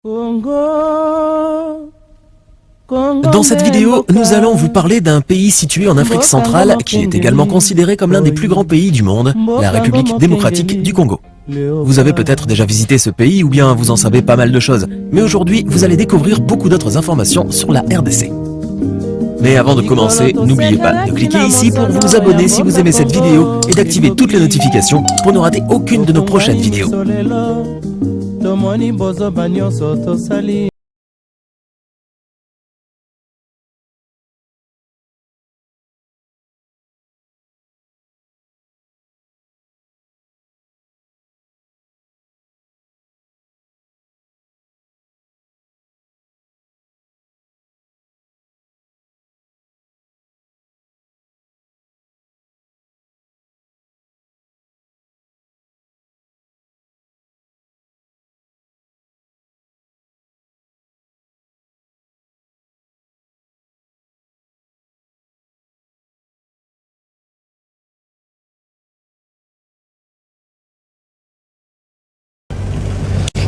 Dans cette vidéo, nous allons vous parler d'un pays situé en Afrique centrale qui est également considéré comme l'un des plus grands pays du monde, la République démocratique du Congo. Vous avez peut-être déjà visité ce pays ou bien vous en savez pas mal de choses, mais aujourd'hui vous allez découvrir beaucoup d'autres informations sur la RDC. Mais avant de commencer, n'oubliez pas de cliquer ici pour vous abonner si vous aimez cette vidéo et d'activer toutes les notifications pour ne rater aucune de nos prochaines vidéos.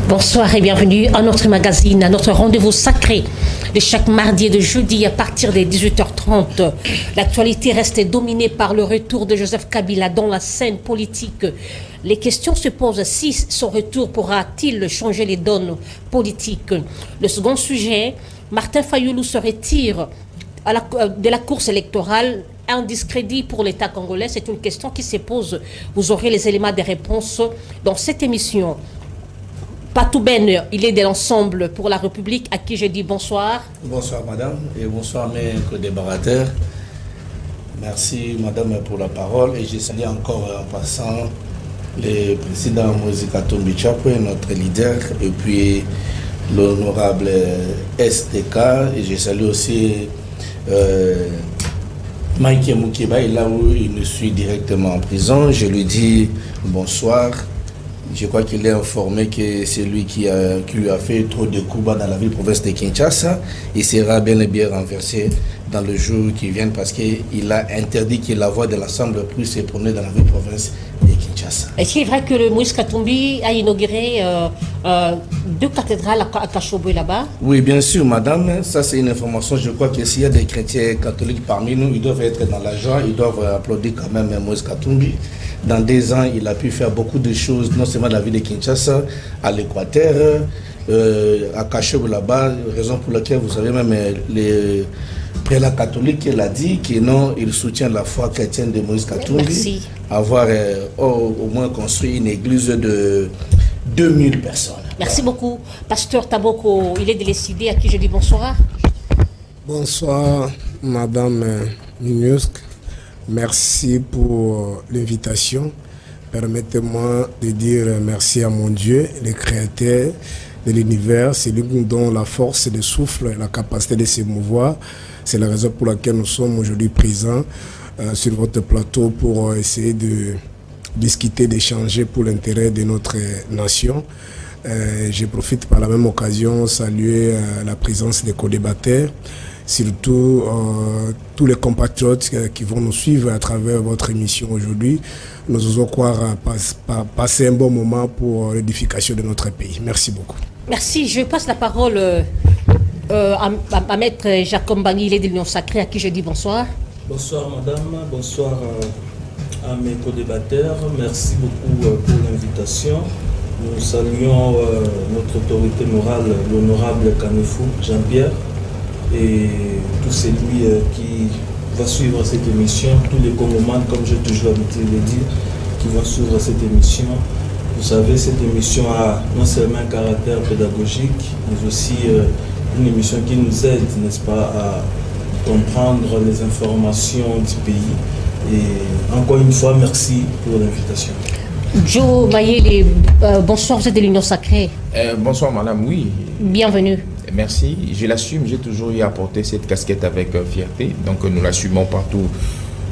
Bonsoir et bienvenue à notre magazine, à notre rendez-vous sacré de chaque mardi et de jeudi à partir des 18h30. L'actualité reste dominée par le retour de Joseph Kabila dans la scène politique. Les questions se posent si son retour pourra-t-il changer les donnes politiques. Le second sujet, Martin Fayulu se retire de la course électorale. Un discrédit pour l'État congolais, c'est une question qui se pose. Vous aurez les éléments des réponses dans cette émission. Patou Ben, il est de l'ensemble pour la République, à qui je dis bonsoir. Bonsoir madame et bonsoir mes co-débatteurs. Merci madame pour la parole et je salue encore en passant le président Moïse Katumbi Chapwe, notre leader, et puis l'honorable STK, et je salue aussi Mike Moukiba, là où il nous suit directement en prison. Je lui dis bonsoir. Je crois qu'il est informé que c'est lui qui lui a fait trop de coups bas dans la ville-province de Kinshasa. Il sera bien et bien renversé dans le jour qui vient parce qu'il a interdit que la voix de l'Assemblée puisse se promener dans la ville-province de Kinshasa. Est-ce qu'il est vrai que le Moïse Katumbi a inauguré deux cathédrales à Kachobo là-bas? Oui, bien sûr, madame. Ça, c'est une information. Je crois que s'il y a des chrétiens catholiques parmi nous, ils doivent être dans la joie, ils doivent applaudir quand même Moïse Katumbi. Dans 2 ans, il a pu faire beaucoup de choses, non seulement à la ville de Kinshasa, à l'Équateur, à Kachobo là-bas, raison pour laquelle vous savez même le prélat catholique il a dit que non, il soutient la foi chrétienne de Moïse Katumbi. Merci. Avoir au moins construit une église de 2000 personnes. Merci beaucoup. Pasteur Taboko, il est décidé, à qui je dis bonsoir. Bonsoir, madame Minusc. Merci pour l'invitation. Permettez-moi de dire merci à mon Dieu, le créateur de l'univers. C'est lui qui nous donne la force, le souffle, la capacité de se mouvoir. C'est la raison pour laquelle nous sommes aujourd'hui présents sur votre plateau pour essayer de discuter, d'échanger pour l'intérêt de notre nation. Je profite par la même occasion de saluer la présence des co-débatteurs, surtout tous les compatriotes qui vont nous suivre à travers votre émission aujourd'hui. Nous osons croire passer un bon moment pour l'édification de notre pays. Merci beaucoup. Merci. Je passe la parole à Maître Jacob Bangi, il est de l'Union Sacrée, à qui je dis bonsoir. Bonsoir madame, bonsoir à mes co-débatteurs. Merci beaucoup pour l'invitation. Nous saluons notre autorité morale, l'honorable Kanefou Jean-Pierre, et tout celui qui va suivre cette émission, tous les Congomans, comme j'ai toujours l'habitude de dire, qui vont suivre cette émission. Vous savez, cette émission a non seulement un caractère pédagogique, mais aussi une émission qui nous aide, n'est-ce pas, à comprendre les informations du pays. Et encore une fois, merci pour l'invitation. Joe Mayele, bonsoir, vous êtes de l'Union Sacrée. Bonsoir madame, oui. Bienvenue. Merci, je l'assume, j'ai toujours eu à porter cette casquette avec fierté, donc nous l'assumons partout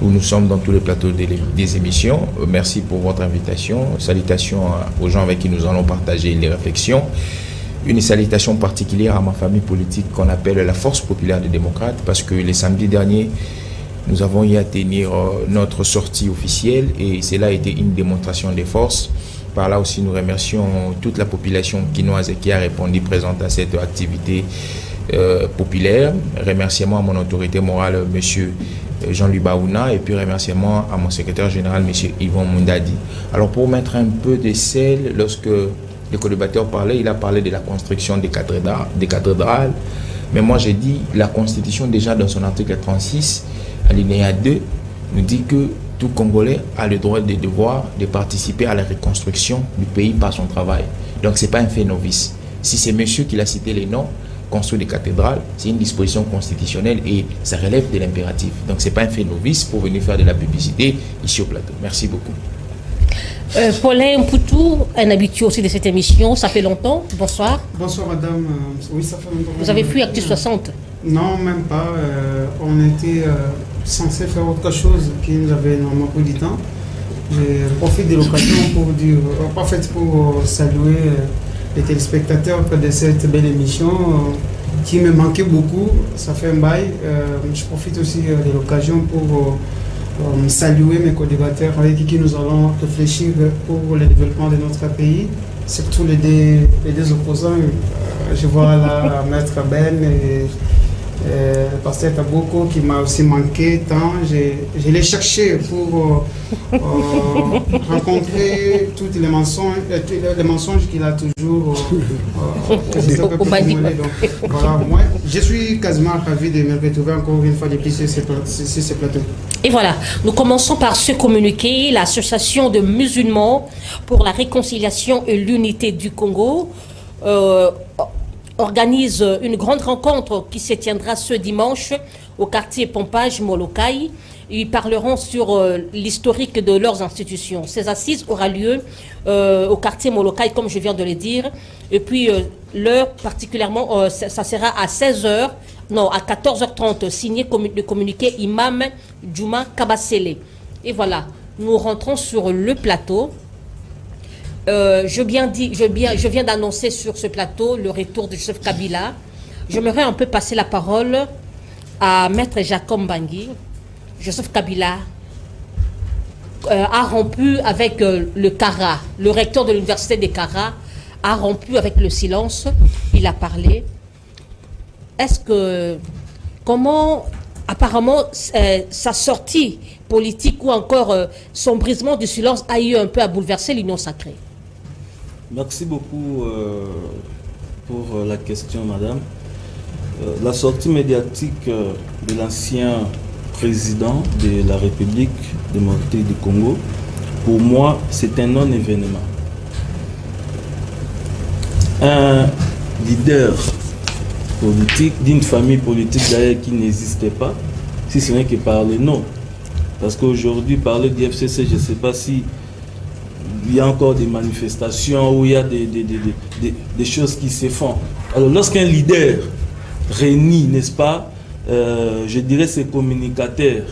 où nous sommes dans tous les plateaux des émissions. Merci pour votre invitation, salutations aux gens avec qui nous allons partager les réflexions. Une salutation particulière à ma famille politique qu'on appelle la Force populaire des démocrates, parce que les samedis derniers, nous avons eu à tenir notre sortie officielle et cela a été une démonstration des forces Par là aussi, nous remercions toute la population quinoise qui a répondu présente à cette activité populaire. Remerciements à mon autorité morale, monsieur Jean-Louis Baouna, et puis remerciements à mon secrétaire général, monsieur Yvon Mundadi. Alors pour mettre un peu de sel, lorsque le co-débatteur parlait, il a parlé de la construction des cathédrales, mais moi j'ai dit, la Constitution déjà dans son article 36, alinéa 2, nous dit que tout Congolais a le droit et le devoir de participer à la reconstruction du pays par son travail. Donc ce n'est pas un fait novice. Si c'est monsieur qui l'a cité les noms, construire des cathédrales, c'est une disposition constitutionnelle et ça relève de l'impératif. Donc ce n'est pas un fait novice pour venir faire de la publicité ici au plateau. Merci beaucoup. Paulin Mpoutou, un habitué aussi de cette émission, ça fait longtemps. Bonsoir. Bonsoir madame. Oui, ça fait longtemps. Vous avez fui Actu 60? Non, même pas. On était censé faire autre chose qui nous avait normalement pris du temps. Je profite de l'occasion pour dire, en fait, pour saluer les téléspectateurs de cette belle émission qui me manquait beaucoup. Ça fait un bail. Je profite aussi de l'occasion pour saluer mes co-débatteurs avec qui nous allons réfléchir pour le développement de notre pays, surtout les deux opposants. Je vois là Maître Ben et le pasteur Taboko qui m'a aussi manqué tant. Je l'ai cherché pour rencontrer tous les mensonges qu'il a toujours voilà, moi, je suis quasiment ravi de me retrouver encore une fois depuis ce plateau. Et voilà, nous commençons par ce communiqué. L'association de musulmans pour la réconciliation et l'unité du Congo organise une grande rencontre qui se tiendra ce dimanche au quartier Pompage Molokai. Ils parleront sur l'historique de leurs institutions. Ces assises aura lieu au quartier Molokai, comme je viens de le dire. Et puis l'heure particulièrement, ça sera à 16h, non, à 14h30, signé le communiqué Imam Djouma Kabasele. Et voilà, nous rentrons sur le plateau. Je viens d'annoncer sur ce plateau le retour de Joseph Kabila. J'aimerais un peu passer la parole à Maître Jacob Bangui. Joseph Kabila a rompu avec le Kara, le recteur de l'université de Kara a rompu avec le silence. Il a parlé. Comment, apparemment, sa sortie politique ou encore son brisement du silence a eu un peu à bouleverser l'Union sacrée? Merci beaucoup pour la question, madame. La sortie médiatique de l'ancien président de la République démocratique du Congo, pour moi, c'est un non-événement. Un leader politique, d'une famille politique d'ailleurs qui n'existait pas, si ce n'est que par le nom. Parce qu'aujourd'hui, parler du FCC, je ne sais pas si il y a encore des manifestations où il y a des choses qui se font. Alors lorsqu'un leader réunit, n'est-ce pas, je dirais ses communicateurs,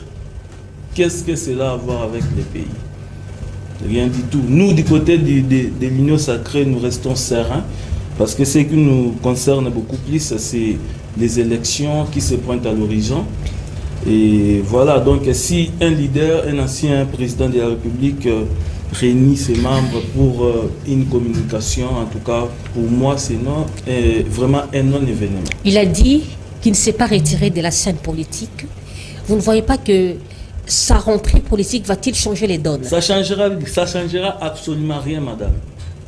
qu'est-ce que cela a à voir avec les pays? Rien du tout. Nous, du côté de l'Union sacrée, nous restons sereins, parce que ce qui nous concerne beaucoup plus, c'est les élections qui se pointent à l'horizon. Et voilà, donc si un leader, un ancien président de la République réunit ses membres pour une communication, en tout cas, pour moi, c'est vraiment un non-événement. Il a dit qu'il ne s'est pas retiré de la scène politique. Vous ne voyez pas que sa rentrée politique va-t-il changer les donnes? Ça changera absolument rien, madame.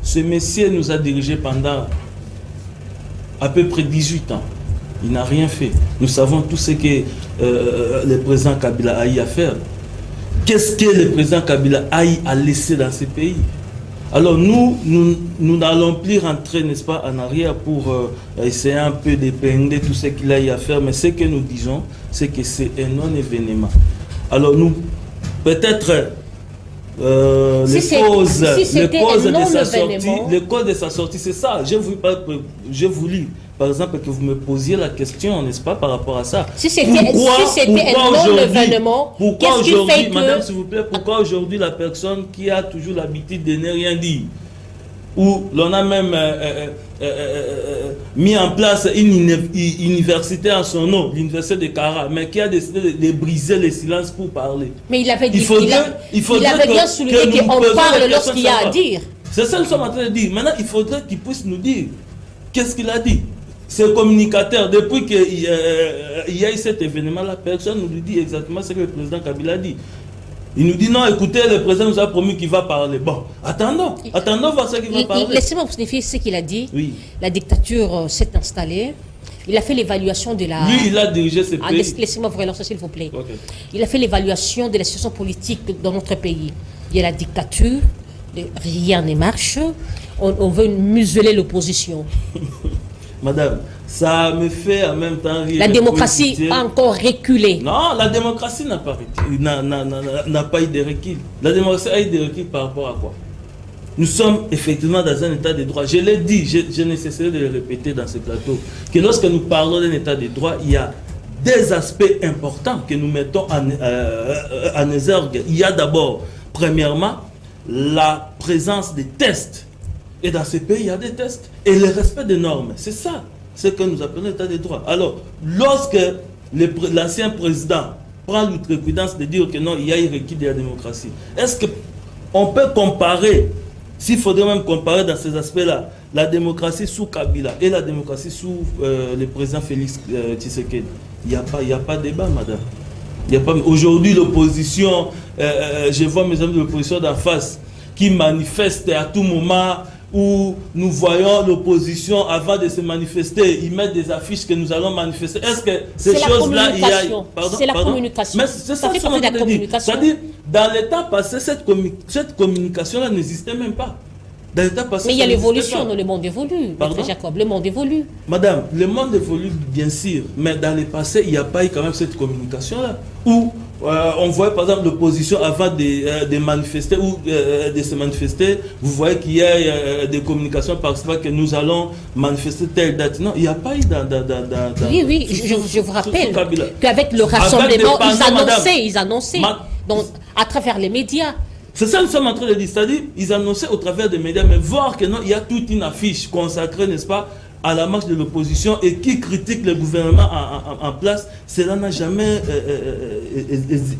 Ce monsieur nous a dirigés pendant à peu près 18 ans. Il n'a rien fait. Nous savons tout ce que le président Kabila a eu à faire. Qu'est-ce que le président Kabila a eu à laisser dans ce pays? Alors nous n'allons plus rentrer, n'est-ce pas, en arrière pour essayer un peu d'épingler tout ce qu'il a eu à faire, mais ce que nous disons, c'est que c'est un non-événement. Alors nous, peut-être les causes de sa sortie, c'est ça. Je voulu, par exemple, que vous me posiez la question, n'est-ce pas, par rapport à ça. Si c'était un non-événement, qu'est-ce qui fait que... Madame, s'il vous plaît, pourquoi aujourd'hui la personne qui a toujours l'habitude de ne rien dire, ou l'on a même mis en place une université en son nom, l'université de Kara, mais qui a décidé de briser le silence pour parler. Mais il avait dit, il avait bien souligné qu'on parle lorsqu'il y a à dire. C'est ça que nous sommes en train de dire. Maintenant, il faudrait qu'il puisse nous dire qu'est-ce qu'il a dit. Ce communicateur, depuis qu'il y a eu cet événement-là, personne ne nous dit exactement ce que le président Kabila a dit. Il nous dit non, écoutez, le président nous a promis qu'il va parler. Bon, attendons voir ce qu'il va parler. Laissez-moi vous signifier ce qu'il a dit. Oui. La dictature s'est installée. Il a fait l'évaluation de la... Lui, il a dirigé ce pays. Laissez-moi vous relancer, s'il vous plaît. Okay. Il a fait l'évaluation de la situation politique dans notre pays. Il y a la dictature, rien ne marche. On veut museler l'opposition. Madame, ça me fait en même temps rire. La démocratie a encore reculé. Non, la démocratie n'a pas eu de recul. La démocratie a eu de recul par rapport à quoi? Nous sommes effectivement dans un état de droit. Je l'ai dit, je ne cesserai de le répéter dans ce plateau, que lorsque nous parlons d'un état de droit, il y a des aspects importants que nous mettons en exergue. Il y a d'abord, premièrement, la présence des tests. Et dans ces pays, il y a des tests. Et le respect des normes. C'est ça, ce que nous appelons l'état de droit. Alors, lorsque l'ancien président prend l'outrecuidance de dire que non, il y a eu requis de la démocratie, est-ce qu'on peut comparer, s'il faudrait même comparer dans ces aspects-là, la démocratie sous Kabila et la démocratie sous le président Félix Tshisekedi? Il n'y a pas de débat, madame. Aujourd'hui, l'opposition, je vois mes amis de l'opposition d'en face qui manifestent à tout moment, où nous voyons l'opposition avant de se manifester, ils mettent des affiches que nous allons manifester. Est-ce que ces choses-là, il y a... C'est la communication. Mais c'est ça fait partie de la communication. C'est-à-dire, dans l'état passé, cette communication-là n'existait même pas. Dans l'état passé, mais il y a l'évolution, le monde évolue. Pardon? Jacob, le monde évolue. Madame, le monde évolue bien sûr, mais dans le passé, il n'y a pas eu quand même cette communication-là. Où on voit par exemple l'opposition avant de manifester ou de se manifester, vous voyez qu'il y a des communications par exemple que nous allons manifester telle date. Non, il n'y a pas eu Oui, je vous rappelle qu'avec le rassemblement, ils annonçaient donc, à travers les médias. C'est ça que nous sommes en train de dire, c'est-à-dire ils annonçaient au travers des médias, mais voir que non, il y a toute une affiche consacrée, n'est-ce pas, à la marche de l'opposition et qui critique le gouvernement en place, cela n'a jamais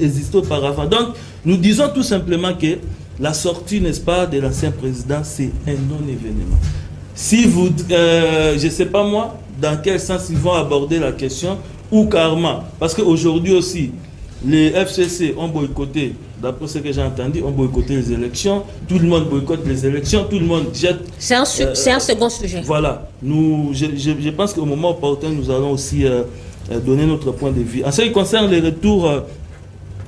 existé auparavant. Donc, nous disons tout simplement que la sortie, n'est-ce pas, de l'ancien président, c'est un non-événement. Si vous, je ne sais pas moi, dans quel sens ils vont aborder la question, ou carrément, parce qu'aujourd'hui aussi, les FCC ont boycotté, d'après ce que j'ai entendu, ont boycotté les élections. Tout le monde boycotte les élections, tout le monde jette... C'est un second sujet. Voilà. Je pense qu'au moment opportun, nous allons aussi donner notre point de vue. En ce qui concerne les retours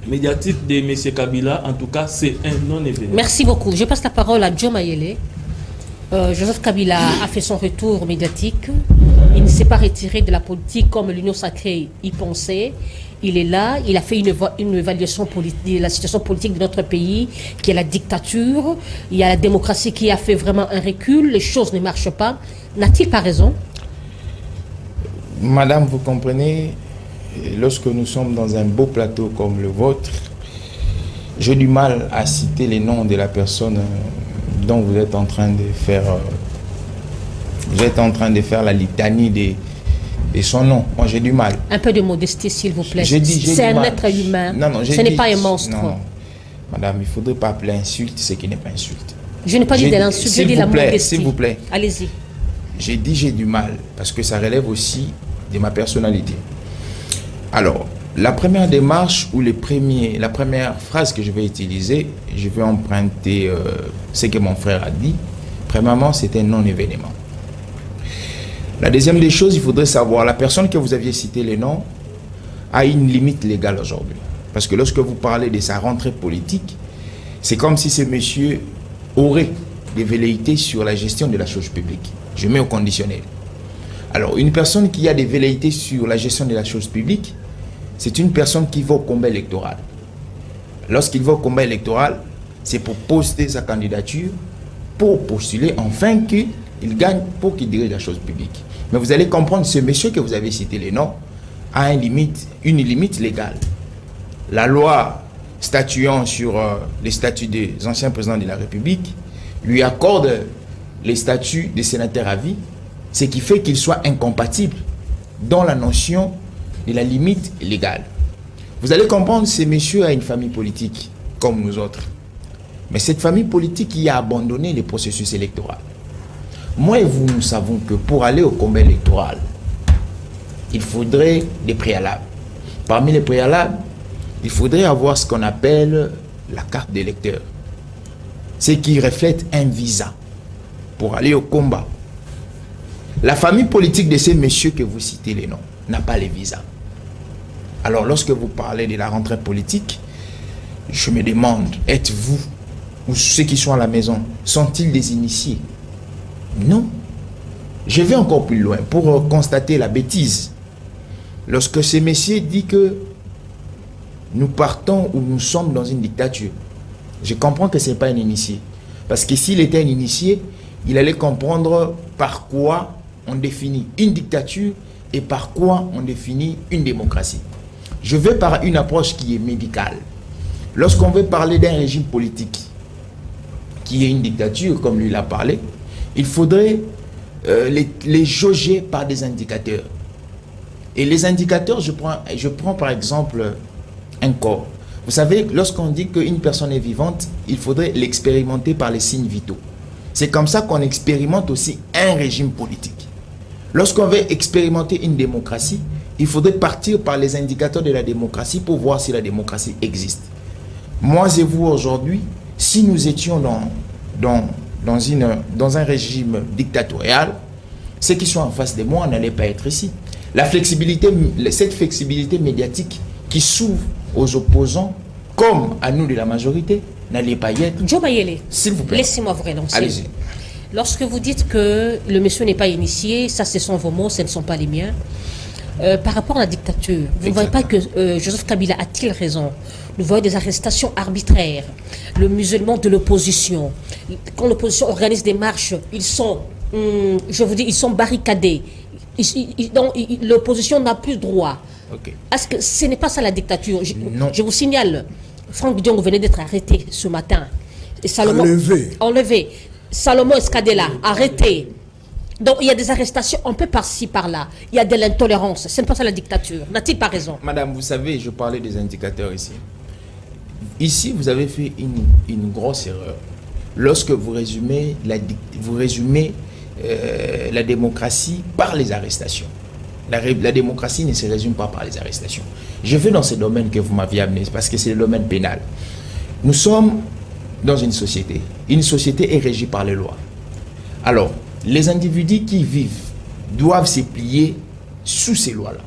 médiatiques de M. Kabila, en tout cas, c'est un non-événement. Merci beaucoup. Je passe la parole à Joe Mayele. Joseph Kabila a fait son retour médiatique. Il ne s'est pas retiré de la politique comme l'Union sacrée y pensait. Il est là, il a fait une évaluation de la situation politique de notre pays, qui est la dictature. Il y a la démocratie qui a fait vraiment un recul, les choses ne marchent pas. N'a-t-il pas raison? Madame, vous comprenez, lorsque nous sommes dans un beau plateau comme le vôtre, j'ai du mal à citer les noms de la personne dont vous êtes en train de faire... Vous êtes en train de faire la litanie et son nom. Moi, j'ai du mal. Un peu de modestie, s'il vous plaît. C'est un être humain. Non, ce n'est pas un monstre. Non. Madame, il ne faudrait pas appeler insulte ce qui n'est pas insulte. Je n'ai pas dit de l'insulte, j'ai dit la modestie. S'il vous plaît. Allez-y. J'ai dit j'ai du mal, parce que ça relève aussi de ma personnalité. Alors, la première démarche ou la première phrase que je vais utiliser, je vais emprunter ce que mon frère a dit. Premièrement, c'est un non-événement. La deuxième des choses, il faudrait savoir, la personne que vous aviez cité les noms a une limite légale aujourd'hui. Parce que lorsque vous parlez de sa rentrée politique, c'est comme si ce monsieur aurait des velléités sur la gestion de la chose publique. Je mets au conditionnel. Alors, une personne qui a des velléités sur la gestion de la chose publique, c'est une personne qui va au combat électoral. Lorsqu'il va au combat électoral, c'est pour poster sa candidature, pour postuler, enfin qu'il gagne, pour qu'il dirige la chose publique. Mais vous allez comprendre, ce monsieur que vous avez cité les noms a une limite légale. La loi statuant sur les statuts des anciens présidents de la République lui accorde les statuts des sénateurs à vie, ce qui fait qu'il soit incompatible dans la notion de la limite légale. Vous allez comprendre, ce monsieur a une famille politique, comme nous autres. Mais cette famille politique qui a abandonné les processus électoraux. Moi et vous, nous savons que pour aller au combat électoral, il faudrait des préalables. Parmi les préalables, il faudrait avoir ce qu'on appelle la carte d'électeur. Ce qui reflète un visa pour aller au combat. La famille politique de ces messieurs que vous citez les noms n'a pas les visas. Alors lorsque vous parlez de la rentrée politique, je me demande, êtes-vous ou ceux qui sont à la maison, sont-ils des initiés? Non. Je vais encore plus loin pour constater la bêtise. Lorsque ces messieurs disent que nous partons ou nous sommes dans une dictature, je comprends que ce n'est pas un initié. Parce que s'il était un initié, il allait comprendre par quoi on définit une dictature et par quoi on définit une démocratie. Je vais par une approche qui est médicale. Lorsqu'on veut parler d'un régime politique qui est une dictature, comme lui l'a parlé, il faudrait les jauger par des indicateurs. Et les indicateurs, je prends par exemple un corps. Vous savez, lorsqu'on dit qu'une personne est vivante, il faudrait l'expérimenter par les signes vitaux. C'est comme ça qu'on expérimente aussi un régime politique. Lorsqu'on veut expérimenter une démocratie, il faudrait partir par les indicateurs de la démocratie pour voir si la démocratie existe. Moi et vous aujourd'hui, si nous étions dans un régime dictatorial, ceux qui sont en face de moi n'allaient pas être ici. Cette flexibilité médiatique qui s'ouvre aux opposants, comme à nous de la majorité, n'allait pas y être. Joe Mayele, s'il vous plaît. Laissez-moi vous relancer. Allez-y. Lorsque vous dites que le monsieur n'est pas initié, ça ce sont vos mots, ce ne sont pas les miens. Par rapport à la dictature, vous ne voyez pas que Joseph Kabila a-t-il raison? Nous voyons des arrestations arbitraires, le musulman de l'opposition. Quand l'opposition organise des marches, ils sont, je vous dis, ils sont barricadés. L'opposition n'a plus droit. Okay. Est-ce que ce n'est pas ça la dictature? Je vous signale, Franck Diong venait d'être arrêté ce matin. Et Salomon, enlevé. Salomon Escadella, arrêté. Donc il y a des arrestations un peu par-ci, par-là. Il y a de l'intolérance. Ce n'est pas ça la dictature. N'a-t-il pas raison? Madame, vous savez, je parlais des indicateurs ici. Ici, vous avez fait une grosse erreur. Lorsque vous résumez la démocratie par les arrestations. La démocratie ne se résume pas par les arrestations. Je vais dans ce domaine que vous m'aviez amené, parce que c'est le domaine pénal. Nous sommes dans une société. Une société est régie par les lois. Alors, les individus qui vivent doivent se plier sous ces lois-là.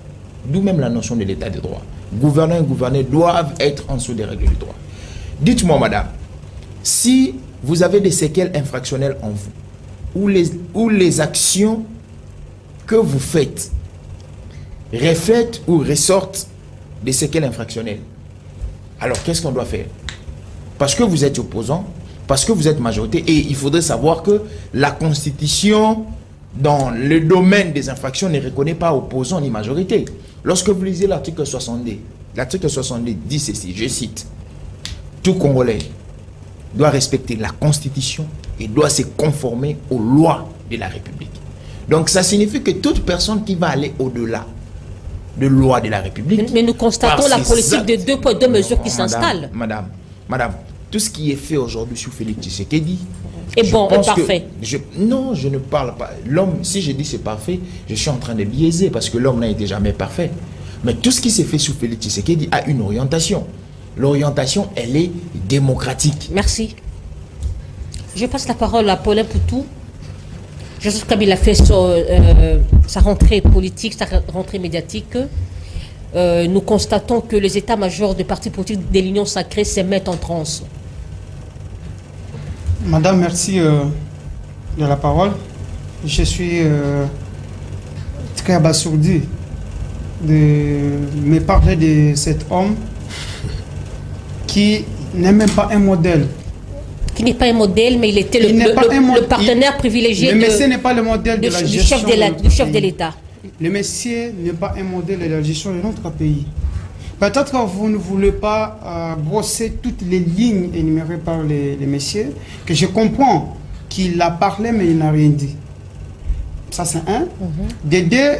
D'où même la notion de l'état de droit. Gouvernants et gouvernés doivent être en dessous des règles du droit. Dites-moi, madame, si vous avez des séquelles infractionnelles en vous, ou les actions que vous faites reflètent ou ressortent des séquelles infractionnelles, alors qu'est-ce qu'on doit faire? Parce que vous êtes opposant, parce que vous êtes majorité, et il faudrait savoir que la Constitution, dans le domaine des infractions, ne reconnaît pas opposant ni majorité. Lorsque vous lisez l'article 70, l'article 70 dit ceci, je cite, « Tout Congolais doit respecter la Constitution et doit se conformer aux lois de la République. » Donc ça signifie que toute personne qui va aller au-delà de loi de la République... Mais nous constatons la politique de 2 poids 2 mesures qui s'installe. Madame, tout ce qui est fait aujourd'hui sur Félix Tshisekedi... est bon, est parfait. Non, je ne parle pas. L'homme, si je dis c'est parfait, je suis en train de biaiser parce que l'homme n'a été jamais parfait. Mais tout ce qui s'est fait sur Félix Tshisekedi a une orientation. L'orientation, elle est démocratique. Merci. Je passe la parole à Paulin Poutou. Joseph Kabila fait sa rentrée politique, sa rentrée médiatique. Nous constatons que les états-majors des partis politiques de l'Union sacrée se mettent en transe. Madame, merci de la parole. Je suis très abasourdi de me parler de cet homme qui n'est même pas un modèle. Qui n'est pas un modèle, mais il était le partenaire privilégié le monsieur n'est pas le modèle de la gestion du chef de l'État. Le monsieur n'est pas un modèle de la gestion de notre pays. Peut-être que vous ne voulez pas brosser toutes les lignes énumérées par les messieurs, que je comprends qu'il a parlé mais il n'a rien dit. Ça c'est un. De deux,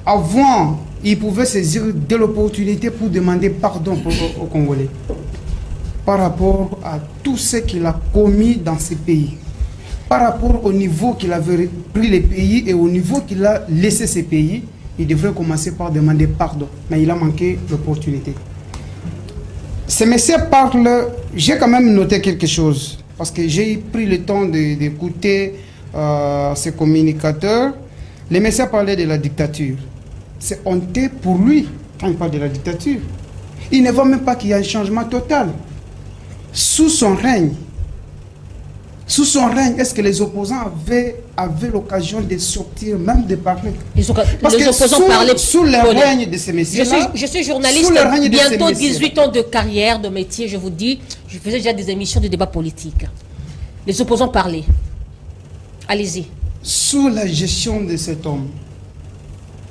avant, il pouvait saisir de l'opportunité pour demander pardon aux Congolais. par rapport à tout ce qu'il a commis dans ces pays, par rapport au niveau qu'il avait pris les pays et au niveau qu'il a laissé ces pays, il devrait commencer par demander pardon. Mais il a manqué l'opportunité. Ce monsieur parle, j'ai quand même noté quelque chose, parce que j'ai pris le temps d'écouter ces communicateurs. Le monsieur parlait de la dictature. C'est honteux pour lui quand il parle de la dictature. Il ne voit même pas qu'il y a un changement total. Sous son règne, est-ce que les opposants avaient l'occasion de sortir, même de parler? Parce les que opposants parlaient sous le règne de ces messieurs-là... Je suis journaliste, bientôt 18 ans de carrière, de métier, je vous dis. Je faisais déjà des émissions de débat politique. Les opposants parlaient. Allez-y. Sous la gestion de cet homme,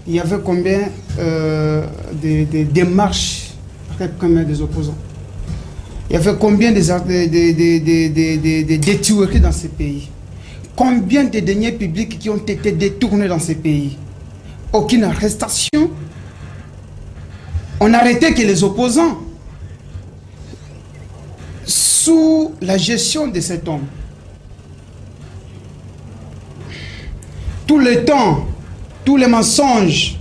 il y avait combien de démarches des opposants? Il y avait combien de tueries dans ces pays? Combien de deniers publics qui ont été détournés dans ces pays? Aucune arrestation. On n'arrêtait que les opposants. Sous la gestion de cet homme, tout le temps, tous les mensonges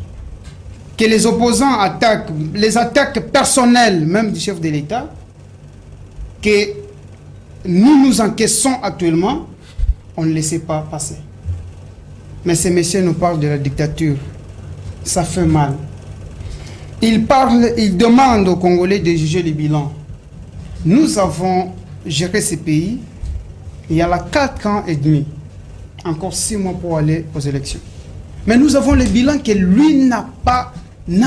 que les opposants attaquent, les attaques personnelles même du chef de l'État, que nous encaissons actuellement, on ne laissait pas passer. Mais ces messieurs nous parlent de la dictature. Ça fait mal. Ils demandent aux Congolais de juger les bilans. Nous avons géré ces pays il y a 4 ans et demi. Encore 6 mois pour aller aux élections. Mais nous avons le bilan que lui n'a pas... il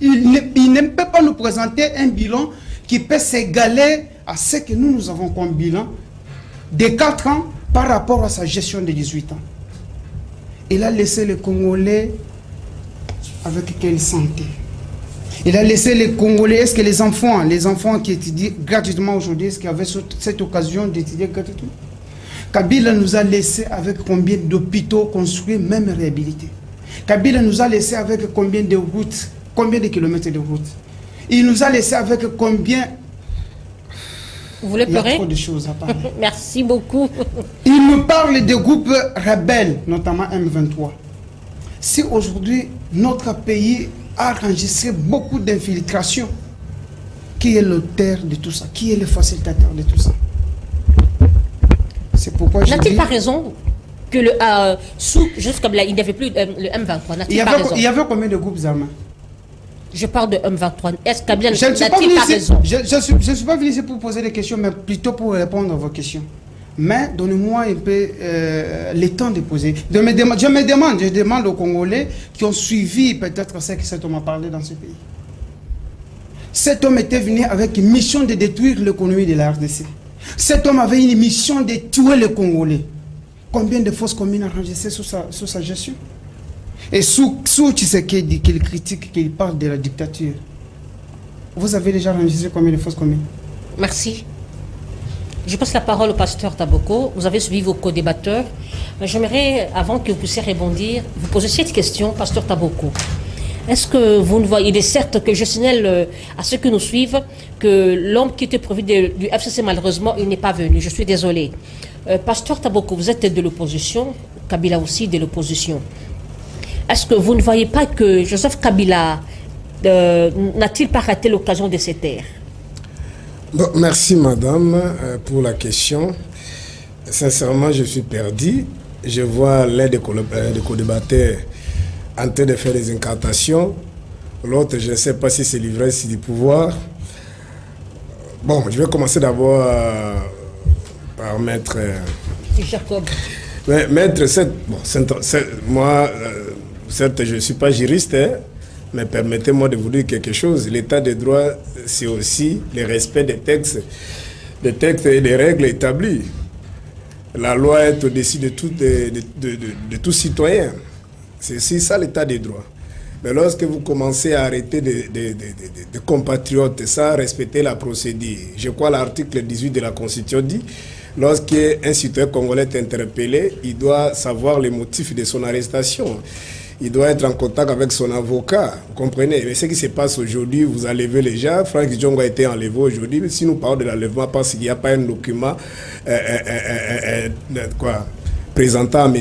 ne peut pas nous présenter un bilan qui peut s'égaler à ce que nous avons comme bilan de 4 ans par rapport à sa gestion de 18 ans. Il a laissé les Congolais avec quelle santé? Il a laissé les Congolais, est-ce que les enfants qui étudient gratuitement aujourd'hui, est-ce qu'ils avaient cette occasion d'étudier gratuitement? Kabila nous a laissé avec combien d'hôpitaux construits, même réhabilités? Kabila nous a laissé avec combien de routes, combien de kilomètres de routes? Il nous a laissé avec combien... Vous voulez pleurer? Il y a trop de choses à parler. Merci beaucoup. Il nous parle des groupes rebelles, notamment M23. Si aujourd'hui, notre pays a enregistré beaucoup d'infiltrations, qui est l'auteur de tout ça? Qui est le facilitateur de tout ça? C'est pourquoi je dis... N'a-t-il pas raison que juste comme là, il n'y avait plus le M23? N'a-t-il pas raison? Il y avait combien de groupes armés? Je parle de M23. Est-ce que Kabila n'a-t-il pas raison? Je ne suis pas venu ici pour poser des questions, mais plutôt pour répondre à vos questions. Mais donnez-moi un peu le temps de poser. Je demande aux Congolais qui ont suivi peut-être ce que cet homme a parlé dans ce pays. Cet homme était venu avec une mission de détruire l'économie de la RDC. Cet homme avait une mission de tuer les Congolais. Combien de fausses communes a enregistrées sous sa gestion? Et sous Tshisekedi, qu'il critique, qu'il parle de la dictature, vous avez déjà enregistré combien de fausses communes? Merci. Je passe la parole au pasteur Taboko. Vous avez suivi vos co-débatteurs. J'aimerais, avant que vous puissiez rebondir, vous poser cette question, pasteur Taboko. Est-ce que vous ne voyez... Il est certes que je signale à ceux qui nous suivent que l'homme qui était prévu du FCC, malheureusement, il n'est pas venu. Je suis désolé. Pasteur Taboko, vous êtes de l'opposition. Kabila aussi de l'opposition. Est-ce que vous ne voyez pas que Joseph Kabila n'a-t-il pas raté l'occasion de se taire? Bon, merci madame pour la question. Sincèrement, je suis perdu. Je vois l'un des co-débatteurs en train de faire des incantations. L'autre, je ne sais pas si c'est l'ivresse du pouvoir. Bon, je vais commencer d'abord par maître... Jacob. Maître, moi, certes, je ne suis pas juriste, hein, mais permettez-moi de vous dire quelque chose. L'état de droit, c'est aussi le respect des textes et des règles établies. La loi est au-dessus de tout citoyen. C'est ça l'état des droits. Mais lorsque vous commencez à arrêter de compatriotes sans respecter la procédure, je crois l'article 18 de la Constitution dit, lorsqu'un citoyen congolais est interpellé, il doit savoir les motifs de son arrestation. il doit être en contact avec son avocat. Vous comprenez? Mais ce qui se passe aujourd'hui, vous enlevez les gens. Franck Diongo a été enlevé aujourd'hui. Si nous parlons de l'enlèvement, parce qu'il n'y a pas un document présentant M.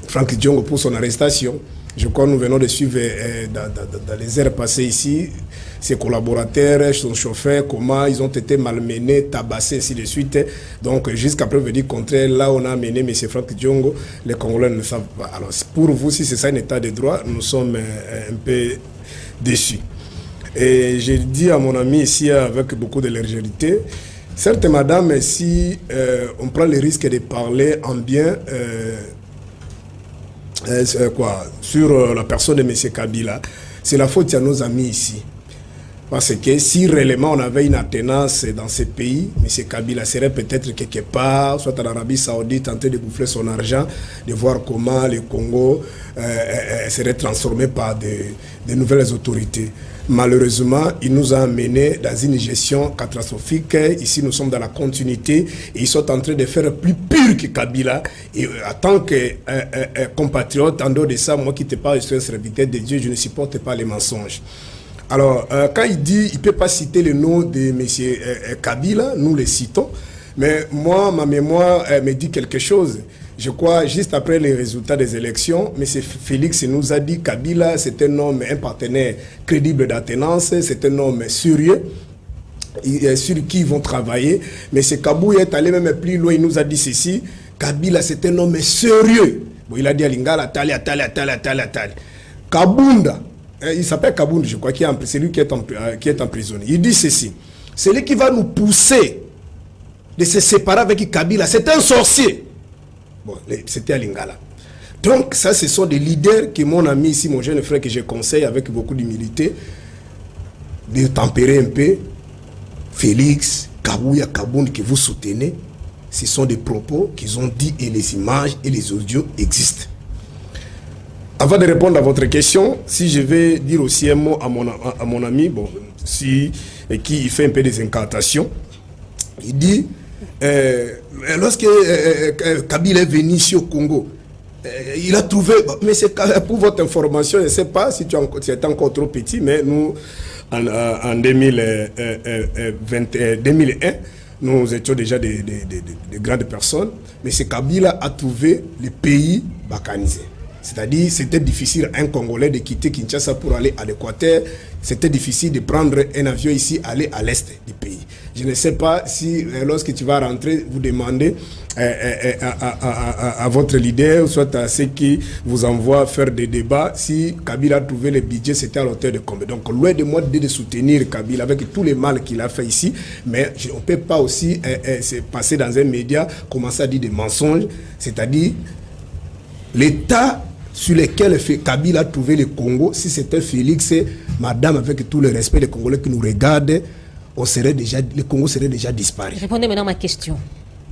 Franck Diongo pour son arrestation. Je crois que nous venons de suivre dans les heures passées ici, ses collaborateurs, son chauffeur, comment ils ont été malmenés, tabassés, ainsi de suite. Donc, jusqu'à preuve du contraire, là on a amené M. Franck Diongo, les Congolais ne le savent pas. Alors, pour vous, si c'est ça un état de droit, nous sommes un peu déçus. Et j'ai dit à mon ami ici, avec beaucoup de légèreté, certes, madame, si on prend le risque de parler en bien, sur la personne de M. Kabila, c'est la faute à nos amis ici. Parce que si réellement on avait une attenance dans ces pays, M. Kabila serait peut-être quelque part, soit en Arabie Saoudite, en train de bouffer son argent, de voir comment le Congo serait transformé par de nouvelles autorités. Malheureusement, il nous a amenés dans une gestion catastrophique. Ici, nous sommes dans la continuité et ils sont en train de faire plus pur que Kabila. Et en tant que compatriote, en dehors de ça, moi qui ne parle, je suis un serviteur de Dieu, je ne supporte pas les mensonges. Alors, quand il dit, il ne peut pas citer le nom de M. Kabila, nous le citons, mais moi, ma mémoire me dit quelque chose. Je crois, juste après les résultats des élections, M. Félix nous a dit que Kabila, c'est un homme, un partenaire crédible d'attenance, c'est un homme sérieux, sur qui ils vont travailler. Mais M. Kabou est allé même plus loin, il nous a dit ceci, Kabila, c'est un homme sérieux. Bon, il a dit à Lingala, Tali. Kabunda, il s'appelle Kabunda, je crois, c'est lui qui est emprisonné. Il dit ceci, c'est lui qui va nous pousser de se séparer avec Kabila, c'est un sorcier. Bon, c'était à Lingala. Donc, ça, ce sont des leaders que mon ami ici, mon jeune frère, que je conseille avec beaucoup d'humilité, de tempérer un peu. Félix, Kabouya, Kaboun, que vous soutenez, ce sont des propos qu'ils ont dit et les images et les audios existent. Avant de répondre à votre question, si je vais dire aussi un mot à mon ami, bon, qui fait un peu des incantations, il dit... lorsque Kabila est venu ici au Congo, il a trouvé, mais c'est pour votre information, je ne sais pas si tu es encore trop petit, mais nous, en 2001, nous étions déjà des grandes personnes, mais c'est Kabila a trouvé le pays balkanisé. C'est-à-dire, c'était difficile un Congolais de quitter Kinshasa pour aller à l'Équateur. C'était difficile de prendre un avion ici, aller à l'est du pays. Je ne sais pas si, lorsque tu vas rentrer, vous demandez à votre leader, soit à ceux qui vous envoient faire des débats, si Kabila a trouvé le budget, c'était à l'auteur de combien. Donc, loin de moi de soutenir Kabila avec tous les mal qu'il a fait ici, mais on ne peut pas aussi se passer dans un média, commencer à dire des mensonges, c'est-à-dire l'État sur lequel Kabila a trouvé le Congo, si c'était Félix, madame, avec tout le respect des Congolais qui nous regardent, le Congo serait déjà disparu. Répondez maintenant à ma question.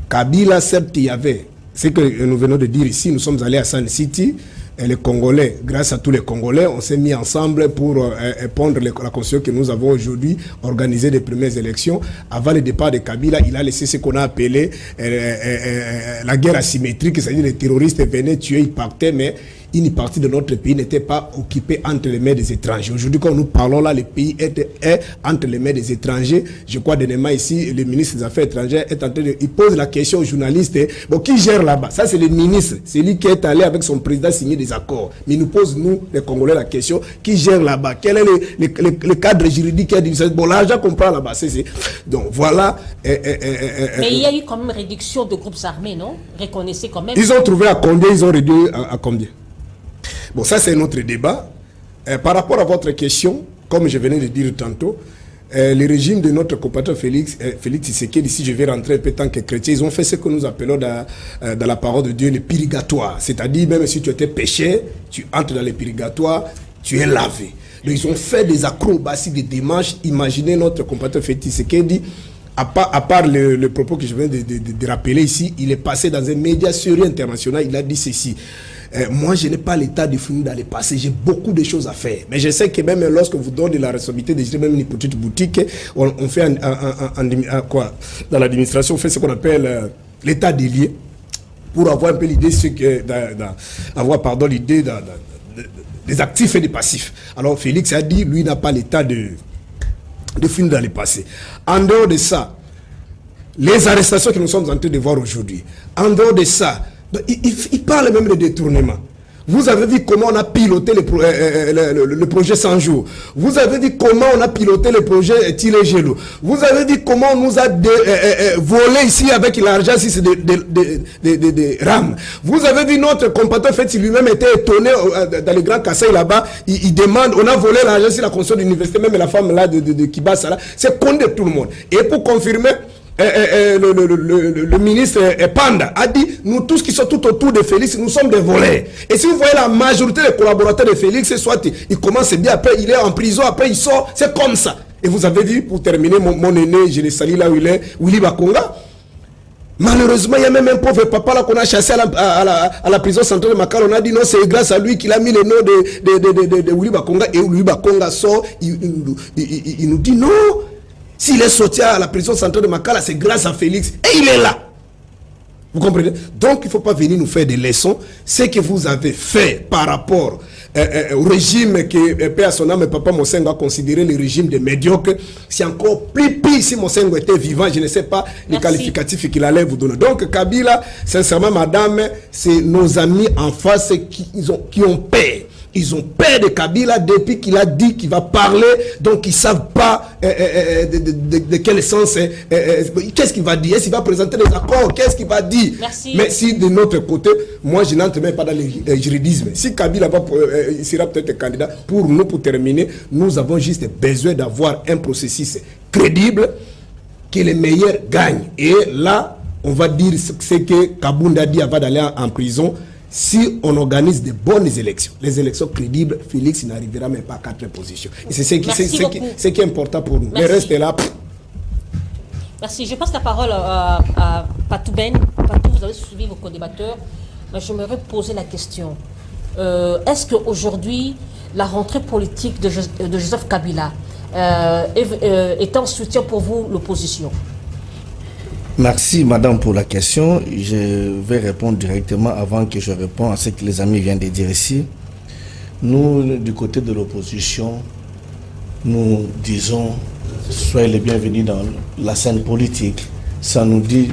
Kabila, certes, il y avait, ce que nous venons de dire ici, nous sommes allés à Sun City, et les Congolais, grâce à tous les Congolais, on s'est mis ensemble pour pondre la constitution que nous avons aujourd'hui, organiser les premières élections. Avant le départ de Kabila, il a laissé ce qu'on a appelé la guerre asymétrique, c'est-à-dire les terroristes venaient tuer, ils partaient, mais une partie de notre pays n'était pas occupée entre les mains des étrangers. Aujourd'hui, quand nous parlons là, le pays est entre les mains des étrangers. Je crois dernièrement ici, le ministre des Affaires étrangères est en train de... Il pose la question aux journalistes. Bon, qui gère là-bas? Ça, c'est le ministre. C'est lui qui est allé avec son président signer des accords. Mais il nous pose, nous, les Congolais, la question, qui gère là-bas? Quel est le cadre juridique qui a dit ça? Bon, l'argent qu'on prend là-bas, c'est... Donc, voilà. Mais il y a eu quand même réduction de groupes armés, non? Reconnaissez quand même. Ils ont trouvé à combien? Ils ont réduit à combien? Bon, ça c'est notre débat. Par rapport à votre question, comme je venais de dire tantôt, le régime de notre compatriote Félix Tshisekedi, ici je vais rentrer un peu tant que chrétien, ils ont fait ce que nous appelons dans la parole de Dieu le purgatoire. C'est-à-dire, même si tu étais péché, tu entres dans le purgatoire, tu es lavé. Donc ils ont fait des acrobaties, des démarches. Imaginez notre compatriote Félix Tshisekedi, à part le propos que je viens de rappeler ici, il est passé dans un média sérieux international, il a dit ceci. Moi, je n'ai pas l'état de finir dans le passé. J'ai beaucoup de choses à faire. Mais je sais que même lorsque vous donnez la responsabilité de gérer même une petite boutique, on fait dans l'administration, on fait ce qu'on appelle l'état des lieux pour avoir un peu l'idée, des actifs et des passifs. Alors Félix a dit, lui n'a pas l'état de fuir dans le passé. En dehors de ça, les arrestations que nous sommes en train de voir aujourd'hui, en dehors de ça, il parle même de détournement. Vous avez vu comment on a piloté le projet 100 jours. Vous avez vu comment on a piloté le projet Tilé-Gelo. Vous avez vu comment on nous a volé ici avec l'argent, si c'est des rames. Vous avez vu notre compatriote, en fait, il lui-même était étonné dans le Grand Kassai là-bas. Il demande, on a volé l'argent sur la construction de l'université, même la femme là de Kibasa là. C'est contre tout le monde. Et pour confirmer, le ministre Panda a dit, nous tous qui sommes tout autour de Félix, nous sommes des voleurs. Et si vous voyez la majorité des collaborateurs de Félix, soit il commence bien, après il est en prison, après il sort, c'est comme ça. Et vous avez vu, pour terminer, mon aîné, je le salue là où il est, Willy Bakonga. Malheureusement, il y a même un pauvre papa là qu'on a chassé à la prison centrale de Makala. On a dit non, c'est grâce à lui qu'il a mis le nom de Willy Bakonga. Et Willy Bakonga sort, il nous dit non. S'il est sorti à la prison centrale de Makala, c'est grâce à Félix. Et il est là. Vous comprenez? Donc, il ne faut pas venir nous faire des leçons. Ce que vous avez fait par rapport au régime que Père son âme et Papa Mosengo a considéré le régime de médiocre, c'est encore plus pire si Mosengo était vivant. Je ne sais pas les qualificatifs qu'il allait vous donner. Donc, Kabila, sincèrement, madame, c'est nos amis en face qui ont peur. Ils ont peur de Kabila depuis qu'il a dit qu'il va parler, donc ils ne savent pas de quel sens, qu'est-ce qu'il va dire, est-ce qu'il va présenter des accords, qu'est-ce qu'il va dire. Merci. Mais si de notre côté, moi je n'entre même pas dans le juridisme, si Kabila sera peut-être candidat, pour nous, pour terminer, nous avons juste besoin d'avoir un processus crédible, que les meilleurs gagnent. Et là, on va dire ce que Kabounda dit avant d'aller en prison. Si on organise de bonnes élections, les élections crédibles, Félix n'arrivera même pas à 4 positions. Et c'est ce qui est important pour nous. Le reste est là. Merci. Je passe la parole à Patou Ben. Patou, vous avez suivi vos co-débatteurs. Mais je me vais poser la question. Est-ce qu'aujourd'hui, la rentrée politique de Joseph Kabila est en soutien pour vous, l'opposition? Merci madame pour la question. Je vais répondre directement avant que je réponde à ce que les amis viennent de dire ici. Nous, du côté de l'opposition, nous disons soyez les bienvenus dans la scène politique. Ça nous dit,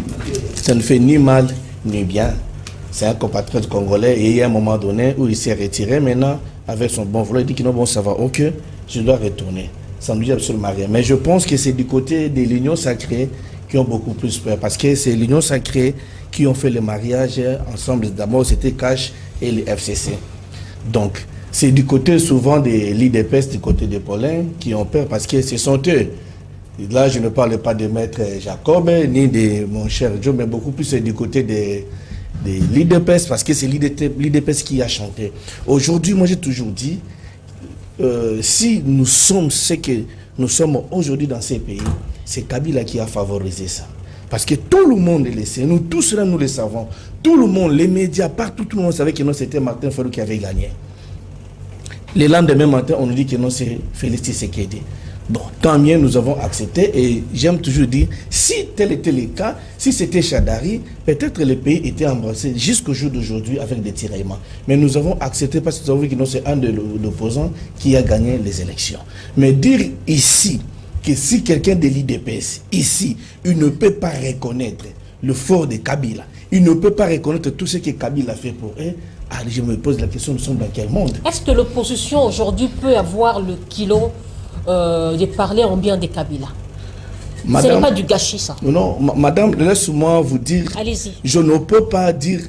ça ne fait ni mal ni bien. C'est un compatriote congolais et il y a un moment donné où il s'est retiré. Maintenant, avec son bon vouloir, il dit que non, bon, ça va, ok, je dois retourner. Ça ne dit absolument rien. Mais je pense que c'est du côté de l'Union sacrée qui ont beaucoup plus peur, parce que c'est l'Union sacrée qui ont fait le mariage ensemble. D'abord, c'était Cash et le FCC. Donc, c'est du côté souvent des l'IDPS, du côté des Paulins, qui ont peur, parce que ce sont eux. Et là, je ne parle pas de Maître Jacob, ni de mon cher Joe, mais beaucoup plus du côté des l'IDPS, parce que c'est l'IDPS qui a chanté. Aujourd'hui, moi, j'ai toujours dit, si nous sommes ce que nous sommes aujourd'hui dans ces pays, c'est Kabila qui a favorisé ça. Parce que tout le monde le sait, nous tous là, nous le savons. Tout le monde, les médias, partout, tout le monde savait que non, c'était Martin Fayulu qui avait gagné. Le lendemain matin, on nous dit que non, c'est Félix Tshisekedi. Bon, tant mieux, nous avons accepté. Et j'aime toujours dire, si tel était le cas, si c'était Chadari, peut-être le pays était embrassé jusqu'au jour d'aujourd'hui avec des tiraillements. Mais nous avons accepté parce que nous avons vu que non, c'est un de l'opposant qui a gagné les élections. Mais dire ici que si quelqu'un de l'IDPS, ici, il ne peut pas reconnaître le fort de Kabila, il ne peut pas reconnaître tout ce que Kabila fait pour eux, alors je me pose la question, nous sommes dans quel monde? Est-ce que l'opposition aujourd'hui peut avoir le kilo de parler en bien de Kabila? Ce n'est pas du gâchis, ça. Non, madame, laisse-moi vous dire, allez-y. Je ne peux pas dire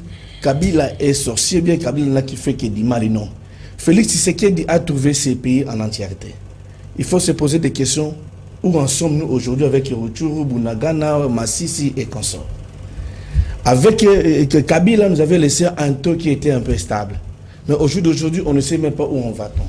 Kabila est sorcier, bien Kabila qui fait que du mal, non. Félix Tshisekedi a trouvé ces pays en entièreté. Il faut se poser des questions. Où en sommes-nous aujourd'hui avec Rutshuru, Bunagana, Massissi et consorts? Avec Kabila, nous avait laissé un taux qui était un peu stable. Mais aujourd'hui, on ne sait même pas où on va-t-on.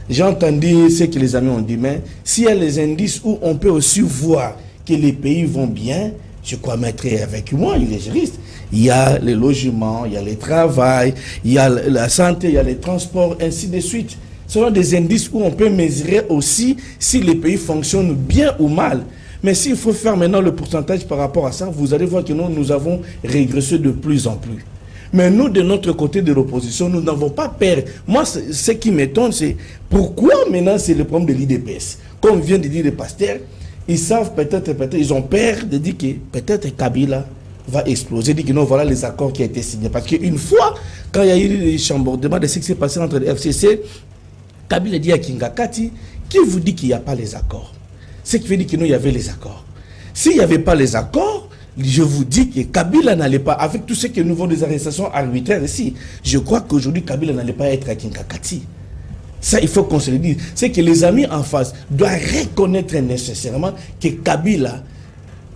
J'ai entendu ce que les amis ont dit, mais s'il y a les indices où on peut aussi voir que les pays vont bien, je crois mettre avec moi, il est juriste. Il y a les logements, il y a le travail, il y a la santé, il y a les transports, ainsi de suite. Ce sont des indices où on peut mesurer aussi si les pays fonctionnent bien ou mal. Mais s'il faut faire maintenant le pourcentage par rapport à ça, vous allez voir que nous avons régressé de plus en plus. Mais nous, de notre côté de l'opposition, nous n'avons pas peur. Moi, ce qui m'étonne, c'est pourquoi maintenant c'est le problème de l'IDPS. Comme vient de dire le pasteur, ils savent peut-être, ils ont peur de dire que peut-être Kabila va exploser, dit que non, voilà les accords qui ont été signés. Parce qu'une fois, quand il y a eu les chambardements de ce qui s'est passé entre le FCC, Kabila dit à Kingakati, qui vous dit qu'il n'y a pas les accords? Ce qui veut dire que non, il y avait les accords. S'il n'y avait pas les accords, je vous dis que Kabila n'allait pas, avec tout ce que nous avons des arrestations arbitraires ici, je crois qu'aujourd'hui Kabila n'allait pas être à Kingakati. Ça, il faut qu'on se le dise. C'est que les amis en face doivent reconnaître nécessairement que Kabila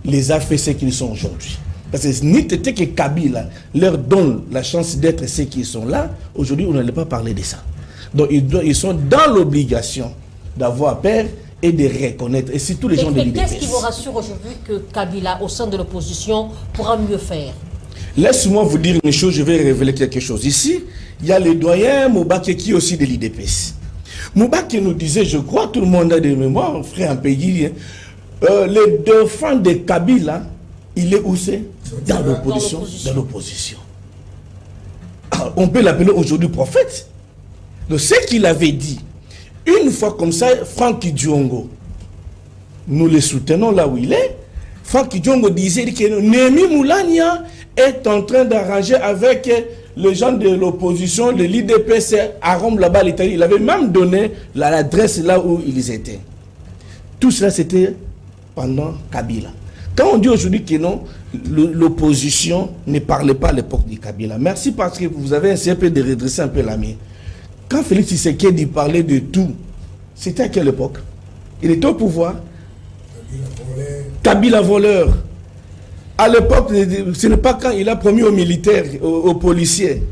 les a fait ce qu'ils sont aujourd'hui. Parce que ni peut-être que Kabila leur donne la chance d'être ceux qui sont là, aujourd'hui on n'allait pas parler de ça. Donc ils sont dans l'obligation d'avoir peur et de reconnaître. Et si tous les gens de l'IDPS. Qu'est-ce qui vous rassure aujourd'hui que Kabila, au sein de l'opposition, pourra mieux faire? Laisse-moi vous dire une chose, je vais révéler quelque chose. Ici, il y a le doyen Moubake qui est aussi de l'IDPS. Moubake nous disait, je crois, tout le monde a des mémoires, frère un pays, les dauphins de Kabila, il est où c'est? Dans l'opposition. Dans l'opposition. On peut l'appeler aujourd'hui prophète. Donc ce qu'il avait dit, une fois comme ça, Franck Diongo, nous le soutenons là où il est. Franck Diongo disait que Némi Moulania est en train d'arranger avec les gens de l'opposition, de l'IDPS à Rome, là-bas, l'Italie. Il avait même donné l'adresse là où ils étaient. Tout cela, c'était pendant Kabila. Quand on dit aujourd'hui que non, l'opposition ne parlait pas à l'époque de Kabila. Merci parce que vous avez essayé de redresser un peu la main. Quand Félix Tshisekedi parlait de tout, c'était à quelle époque? Il était au pouvoir. Kabila voleur. À l'époque, ce n'est pas quand il a promis aux militaires, aux policiers,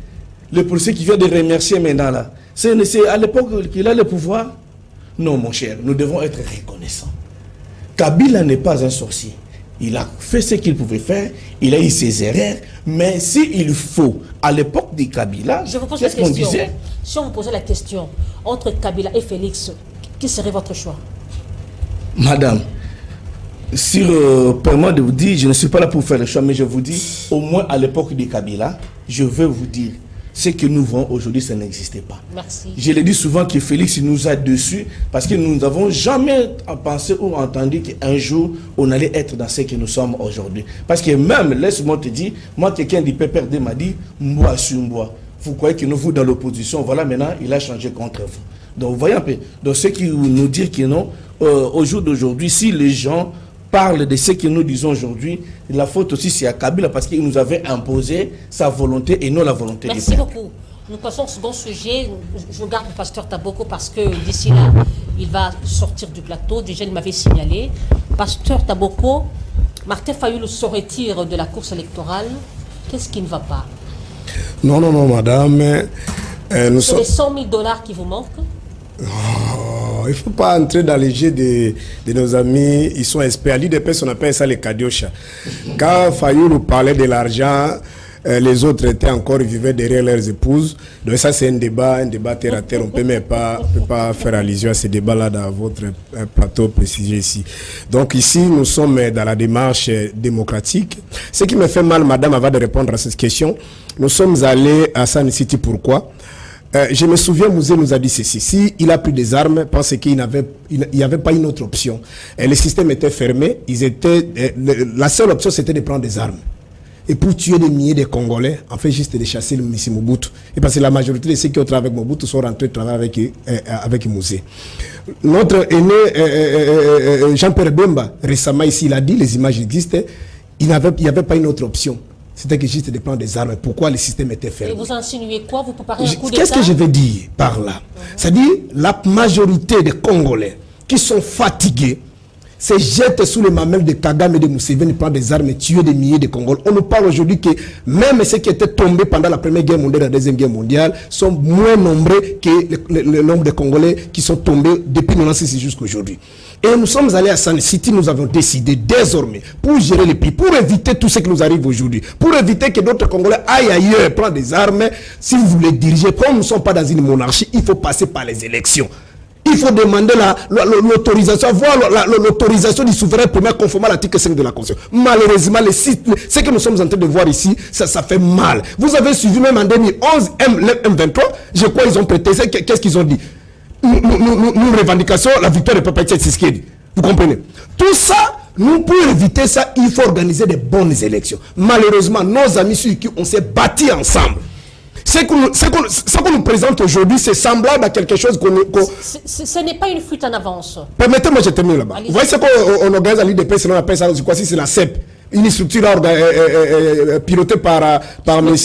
les policiers qui viennent de remercier maintenant là. C'est à l'époque qu'il a le pouvoir? Non, mon cher, nous devons être reconnaissants. Kabila n'est pas un sorcier. Il a fait ce qu'il pouvait faire, il a eu ses erreurs, mais s'il faut, à l'époque de Kabila, je vous pose la question. Si on vous posait la question, entre Kabila et Félix, qui serait votre choix? Madame, si permet de vous dire, je ne suis pas là pour faire le choix, mais je vous dis, au moins à l'époque de Kabila, je veux vous dire, ce que nous voyons aujourd'hui, ça n'existait pas. Merci. Je le dis souvent que Félix nous a dessus parce que nous n'avons jamais pensé ou entendu qu'un jour, on allait être dans ce que nous sommes aujourd'hui. Parce que même, laisse-moi te dire, moi, quelqu'un du PPRD m'a dit, moi sur moi. Vous croyez que nous, vous, dans l'opposition, voilà, maintenant, il a changé contre vous. Donc, vous voyez un peu. Donc, ce qui nous dit que non, au jour d'aujourd'hui, si les gens parle de ce que nous disons aujourd'hui, la faute aussi c'est à Kabila parce qu'il nous avait imposé sa volonté et non la volonté du peuple. Merci beaucoup. Nous passons au second sujet. Je garde le pasteur Taboko parce que d'ici là, il va sortir du plateau. Déjà, il m'avait signalé. Pasteur Taboko, Martin Fayulu se retire de la course électorale. Qu'est-ce qui ne va pas? Non, madame. C'est les 100 000 $ qui vous manquent? Oh, il ne faut pas entrer dans les jeux de nos amis, ils sont experts. L'IDPS, on appelle ça les kadiocha. Quand Fayulu parlait de l'argent, les autres étaient encore, vivaient derrière leurs épouses. Donc ça, c'est un débat terre à terre. On ne peut même pas faire allusion à ce débat-là dans votre plateau précisé ici. Donc ici, nous sommes dans la démarche démocratique. Ce qui me fait mal, madame, avant de répondre à cette question, nous sommes allés à San City. Pourquoi? Je me souviens, Mouzé nous a dit ceci. Si il a pris des armes, parce qu'il n'y avait pas une autre option. Et le système était fermé. La seule option, c'était de prendre des armes. Et pour tuer des milliers de Congolais, en fait, juste de chasser le Missi Mobutu. Et parce que la majorité de ceux qui ont travaillé avec Mobutu sont rentrés travailler avec Mouzé. Notre aîné, Jean-Pierre Bemba, récemment ici, il a dit, les images existent, il n'y avait pas une autre option. C'était que juste de prendre des armes. Pourquoi le système était fermé? Et vous insinuez quoi? Vous préparez un coup d'État? Qu'est-ce que je veux dire par là? C'est-à-dire, la majorité des Congolais qui sont fatigués se jettent sous les mamelles de Kagame et de Museveni, prendre des armes et tuer des milliers de Congolais. On nous parle aujourd'hui que même ceux qui étaient tombés pendant la Première Guerre mondiale et la Deuxième Guerre mondiale sont moins nombreux que le nombre de Congolais qui sont tombés depuis 1996 jusqu'à aujourd'hui. Et nous sommes allés à San City, nous avons décidé désormais, pour gérer les prix, pour éviter tout ce qui nous arrive aujourd'hui, pour éviter que d'autres Congolais aillent ailleurs prendre des armes, si vous voulez diriger, comme nous ne sommes pas dans une monarchie, il faut passer par les élections. Il faut demander l'autorisation, avoir l'autorisation du souverain premier conformément à l'article 5 de la Constitution. Malheureusement, ce que nous sommes en train de voir ici, ça fait mal. Vous avez suivi même en 2011, M23, je crois qu'ils ont prêté, qu'est-ce qu'ils ont dit? Nous revendications la victoire de Papa Tshisekedi. Vous comprenez? Tout ça, nous, pour éviter ça, il faut organiser de bonnes élections. Malheureusement, nos amis sur qui on s'est bâtis ensemble. Ce qu'on nous présente aujourd'hui, c'est semblable à quelque chose qu'on... Ce n'est pas une fuite en avance. Permettez-moi, je termine là-bas. Vous voyez ce qu'on organise à l'IDP, sinon on appelle ça, c'est la CEP. Une structure pilotée par M.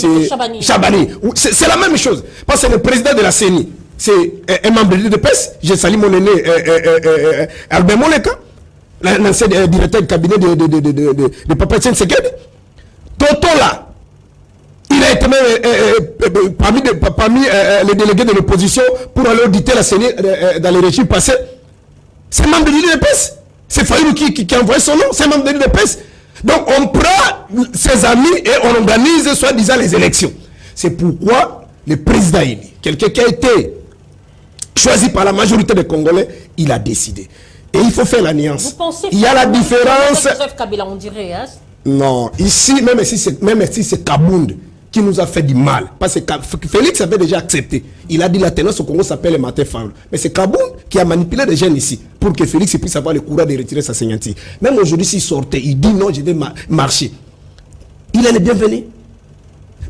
Chabani. C'est la même chose. Parce que le président de la CENI, c'est un membre de l'IDPS. J'ai salué mon aîné Albert Moleka, l'ancien directeur du cabinet de Papa Tshisekedi. Toto là, il a été même parmi les délégués de l'opposition pour aller auditer la CENI dans les régimes passés. C'est un membre de l'IDPS. C'est Fayoulou qui a envoyé son nom, c'est un membre de l'IDPS. Donc on prend ses amis et on organise soi-disant les élections. C'est pourquoi le président élu, quelqu'un qui a été choisi par la majorité des Congolais, il a décidé. Et il faut faire la nuance. Il y a la différence. Kabila, on dirait, hein? Non, ici, même si c'est Kabound qui nous a fait du mal. Parce que Félix avait déjà accepté. Il a dit la tendance au Congo s'appelle Martin Fayulu. Mais c'est Kabound qui a manipulé les jeunes ici pour que Félix puisse avoir le courage de retirer sa signature. Même aujourd'hui, s'il sortait, il dit non, je vais marcher. Il est le bienvenu.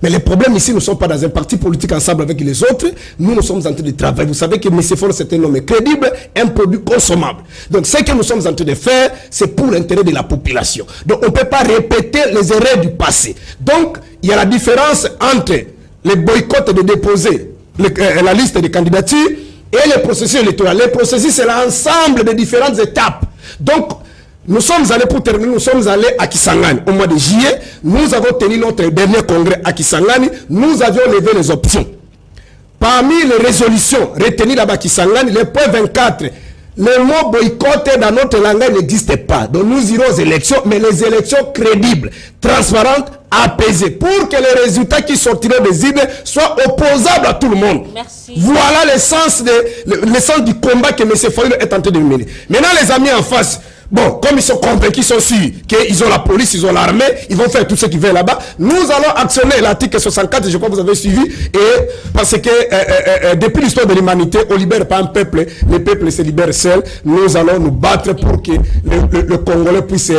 Mais les problèmes ici ne sont pas dans un parti politique ensemble avec les autres. Nous sommes en train de travailler. Vous savez que M. Fon, c'est un homme crédible, un produit consommable. Donc ce que nous sommes en train de faire, c'est pour l'intérêt de la population. Donc on ne peut pas répéter les erreurs du passé. Donc il y a la différence entre les boycotts de déposer la liste des candidatures et le processus électoral. Le processus, c'est l'ensemble des différentes étapes. Donc, nous sommes allés, pour terminer, nous sommes allés à Kisangani au mois de juillet. Nous avons tenu notre dernier congrès à Kisangani. Nous avions levé les options. Parmi les résolutions retenues là-bas à Kisangani, le point 24, le mot boycott dans notre langage n'existe pas. Donc nous irons aux élections, mais les élections crédibles, transparentes, apaisées, pour que les résultats qui sortiront des îles soient opposables à tout le monde. Merci. Voilà l'essence du combat que M. Fayulu est en train de mener. Maintenant, les amis en face, bon, comme ils sont convaincus, ils sont sûrs qu'ils ont la police, ils ont l'armée, ils vont faire tout ce qu'ils veulent là-bas. Nous allons actionner l'article 64, je crois que vous avez suivi, et parce que depuis l'histoire de l'humanité, on ne libère pas un peuple, le peuple se libère seul. Nous allons nous battre pour que le Congolais puisse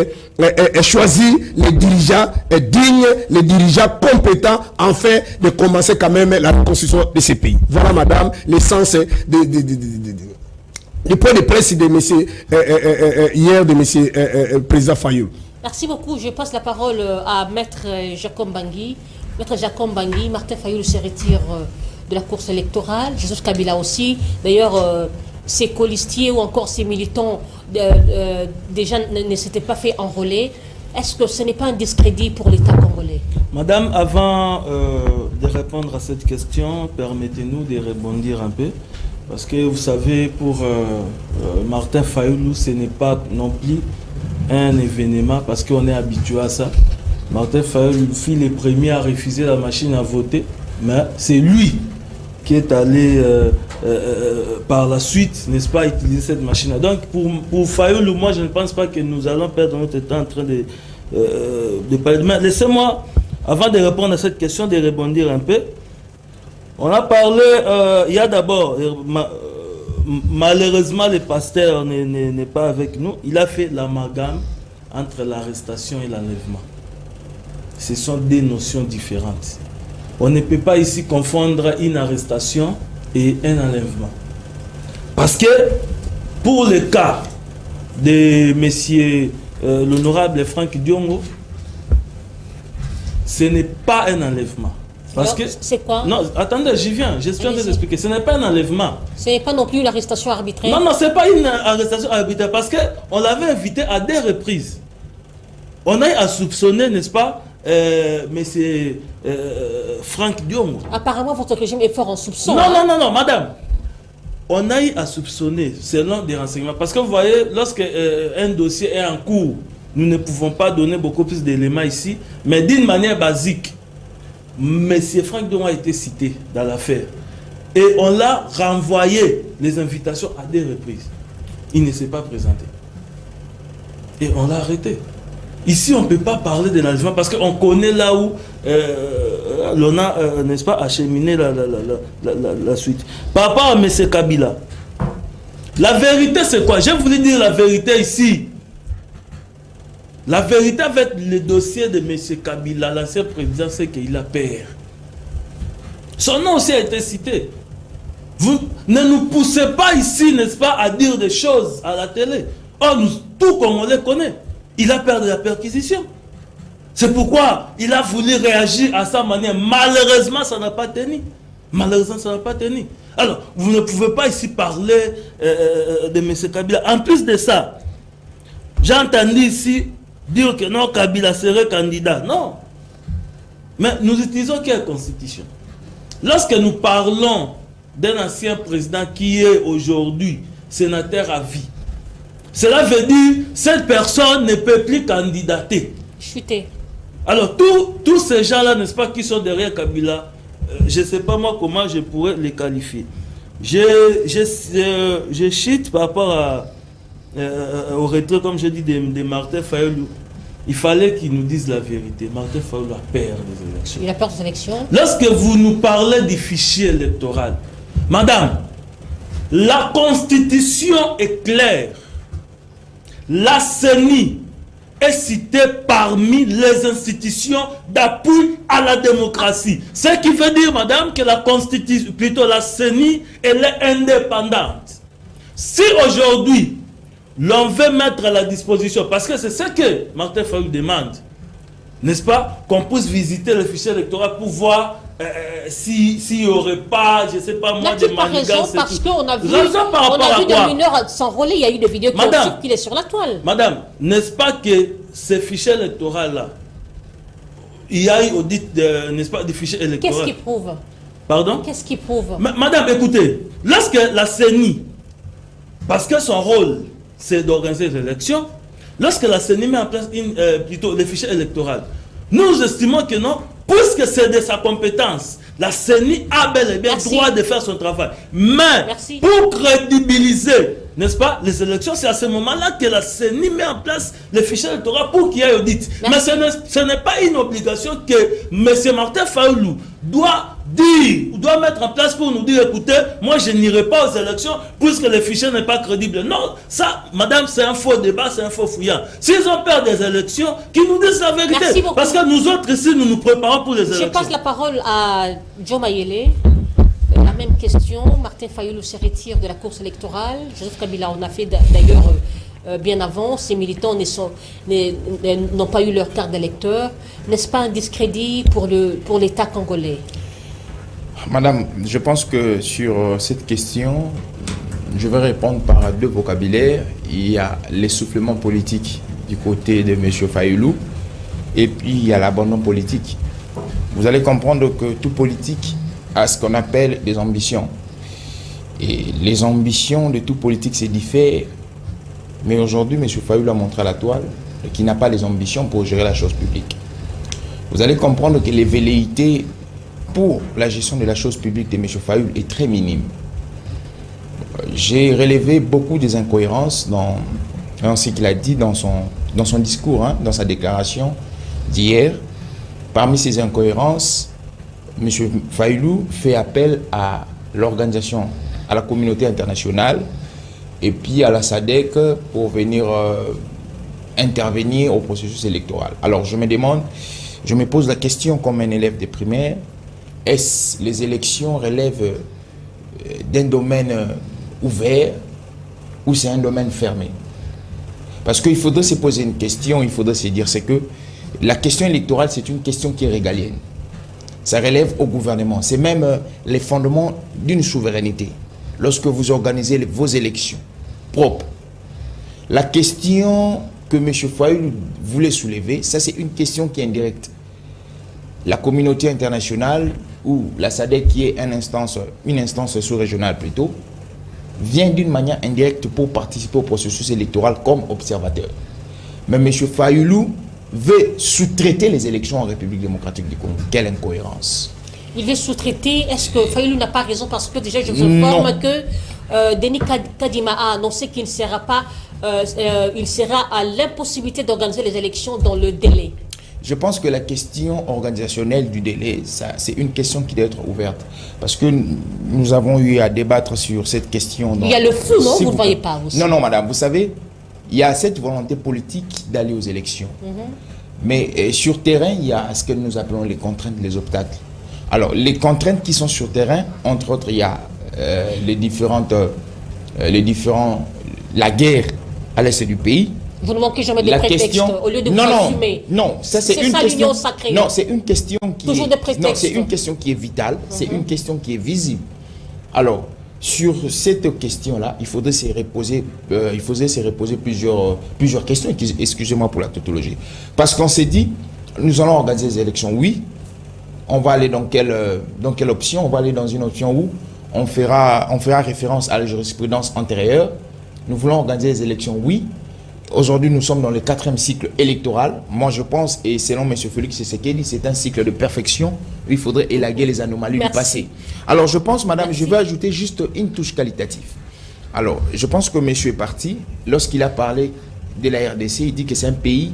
choisir les dirigeants dignes, les dirigeants compétents, afin de commencer quand même la reconstruction de ce pays. Voilà, madame, l'essence du point de presse de monsieur, hier de monsieur président Fayulu. Merci beaucoup. Je passe la parole à Maître Jacob Bangui. Maître Jacob Bangui, Martin Fayulu se retire de la course électorale. Joseph Kabila aussi. D'ailleurs, ses colistiers ou encore ses militants déjà ne s'étaient pas fait enrôler. Est-ce que ce n'est pas un discrédit pour l'État congolais? Madame, avant de répondre à cette question, permettez-nous de rebondir un peu. Parce que vous savez, pour Martin Fayulu, ce n'est pas non plus un événement, parce qu'on est habitué à ça. Martin Fayulu fut le premier à refuser la machine à voter, mais c'est lui qui est allé par la suite, n'est-ce pas, utiliser cette machine. Donc pour Fayulu, moi je ne pense pas que nous allons perdre notre temps en train de parler. Mais laissez-moi, avant de répondre à cette question, de rebondir un peu. On a parlé, il y a d'abord, malheureusement le pasteur n'est pas avec nous, il a fait l'amalgame entre l'arrestation et l'enlèvement. Ce sont deux notions différentes. On ne peut pas ici confondre une arrestation et un enlèvement. Parce que pour le cas de monsieur l'honorable Franck Diongo, ce n'est pas un enlèvement. Parce que c'est quoi? Non, attendez, j'y viens. J'espère de vous expliquer. Ce n'est pas un enlèvement. Ce n'est pas non plus une arrestation arbitraire. Non, non, ce n'est pas une arrestation arbitraire. Parce qu'on l'avait invité à des reprises. On a à soupçonner, n'est-ce pas, monsieur Franck Diongo. Apparemment, votre régime est fort en soupçon. Non, hein? non, madame. On a eu à soupçonner selon des renseignements. Parce que vous voyez, lorsque un dossier est en cours, nous ne pouvons pas donner beaucoup plus d'éléments ici. Mais d'une manière basique, monsieur Franck Diongo a été cité dans l'affaire. Et on l'a renvoyé les invitations à des reprises. Il ne s'est pas présenté. Et on l'a arrêté. Ici, on ne peut pas parler de l'enlèvement parce qu'on connaît là où l'on a, n'est-ce pas, acheminé la suite. Par rapport à M. Kabila, la vérité c'est quoi? Je voulais dire la vérité ici. La vérité avec le dossier de M. Kabila, l'ancien président, c'est qu'il a peur. Son nom aussi a été cité. Vous ne nous poussez pas ici, n'est-ce pas, à dire des choses à la télé. Or, nous, tout comme on les connaît, il a peur de la perquisition. C'est pourquoi il a voulu réagir à sa manière. Malheureusement, ça n'a pas tenu. Malheureusement, ça n'a pas tenu. Alors, vous ne pouvez pas ici parler de M. Kabila. En plus de ça, j'ai entendu ici dire que non, Kabila serait candidat. Non. Mais nous utilisons quelle constitution? Lorsque nous parlons d'un ancien président qui est aujourd'hui sénateur à vie, cela veut dire que cette personne ne peut plus candidater. Chuter. Alors, tous ces gens-là, n'est-ce pas, qui sont derrière Kabila, je ne sais pas moi comment je pourrais les qualifier. Je chute par rapport au retrait, comme je dis, de Martin Fayulu. Il fallait qu'il nous dise la vérité. Martin Fayulu a peur des élections. Il a peur des élections. Lorsque vous nous parlez du fichier électoral, madame, la constitution est claire. La CENI est citée parmi les institutions d'appui à la démocratie. Ce qui veut dire, madame, que la constitution, plutôt la CENI, elle est indépendante. Si aujourd'hui, l'on veut mettre à la disposition, parce que c'est ce que Martin Fayulu demande, n'est-ce pas, qu'on puisse visiter le fichier électoral pour voir s'il n'y aurait pas, je ne sais pas moi, des manigances. Parce qu'on a vu, des mineurs s'enrôler, il y a eu des vidéos qui ont circulé sur la toile. Madame, n'est-ce pas que ce fichier électoral-là, il y a eu audit, n'est-ce pas, des fichiers électoraux? Qu'est-ce qui prouve? Pardon? Qu'est-ce qui prouve? Madame, écoutez, lorsque la CENI, parce que son rôle, c'est d'organiser les élections, lorsque la CENI met en place plutôt les fichiers électoraux, nous estimons que non, puisque c'est de sa compétence, la CENI a bel et bien droit de faire son travail. Mais pour crédibiliser, n'est-ce pas, les élections, c'est à ce moment-là que la CENI met en place les fichiers électoraux pour qu'il y ait audit. Mais ce n'est pas une obligation que M. Martin Fayulu doit dire, doit mettre en place pour nous dire, écoutez, moi je n'irai pas aux élections puisque le fichier n'est pas crédible. Non, ça, madame, c'est un faux débat, c'est un faux fouillant. S'ils ont peur des élections, qu'ils nous disent la vérité. Parce que nous autres ici, nous nous préparons pour les élections. Je passe la parole à Joe Mayele. La même question, Martin Fayulu se retire de la course électorale. Joseph Kabila en a fait d'ailleurs bien avant. Ces militants n'ont pas eu leur carte d'électeur. N'est-ce pas un discrédit pour l'État congolais? Madame, je pense que sur cette question, je vais répondre par deux vocabulaires. Il y a l'essoufflement politique du côté de M. Fayulu et puis il y a l'abandon politique. Vous allez comprendre que tout politique a ce qu'on appelle des ambitions. Et les ambitions de tout politique, c'est différent. Mais aujourd'hui, M. Fayulu a montré à la toile qu'il n'a pas les ambitions pour gérer la chose publique. Vous allez comprendre que les velléités pour la gestion de la chose publique de M. Fayulu est très minime. J'ai relevé beaucoup des incohérences dans ce qu'il a dit dans son discours, dans sa déclaration d'hier. Parmi ces incohérences, M. Fayulu fait appel à l'organisation, à la communauté internationale et puis à la SADC pour venir intervenir au processus électoral. Alors je me pose la question comme un élève de primaire, est-ce les élections relèvent d'un domaine ouvert ou c'est un domaine fermé? Parce qu'il faudrait se poser une question, il faudrait se dire, c'est que la question électorale, c'est une question qui est régalienne. Ça relève au gouvernement. C'est même les fondements d'une souveraineté. Lorsque vous organisez vos élections propres. La question que M. Fayulu voulait soulever, ça c'est une question qui est indirecte. La communauté internationale, ou la SADC qui est une instance sous-régionale plutôt, vient d'une manière indirecte pour participer au processus électoral comme observateur. Mais M. Fayulu veut sous-traiter les élections en République démocratique du Congo. Quelle incohérence! il est sous-traité. Est-ce que Fayulu n'a pas raison? Parce que déjà, je vous informe que Denis Kadima a annoncé qu'il ne sera pas, il sera à l'impossibilité d'organiser les élections dans le délai. Je pense que la question organisationnelle du délai, c'est une question qui doit être ouverte. Parce que nous avons eu à débattre sur cette question. Il y a le flou, non? Vous ne voyez pas aussi. Non, madame, vous savez, il y a cette volonté politique d'aller aux élections. Mais sur terrain, il y a ce que nous appelons les contraintes, les obstacles. Alors, les contraintes qui sont sur terrain, entre autres, il y a la guerre à l'est du pays. Vous ne manquez jamais de prétextes au lieu de vous assumer. Non, ça c'est une question. Sacrée. Non, c'est une question qui toujours des prétextes. Non, c'est une question qui est vitale. C'est une question qui est visible. Alors, sur cette question-là, il faudrait se reposer plusieurs questions. Excusez-moi pour la tautologie. Parce qu'on s'est dit, nous allons organiser des élections. Oui. On va aller dans quelle option? On va aller dans une option où on fera référence à la jurisprudence antérieure. Nous voulons organiser des élections. Oui. Aujourd'hui, nous sommes dans le 4e cycle électoral. Moi, je pense, et selon M. Félix Tshisekedi, c'est un cycle de perfection. Il faudrait élaguer les anomalies du passé. Alors, je pense, madame, je vais ajouter juste une touche qualitative. Alors, je pense que monsieur est parti. Lorsqu'il a parlé de la RDC, il dit que c'est un pays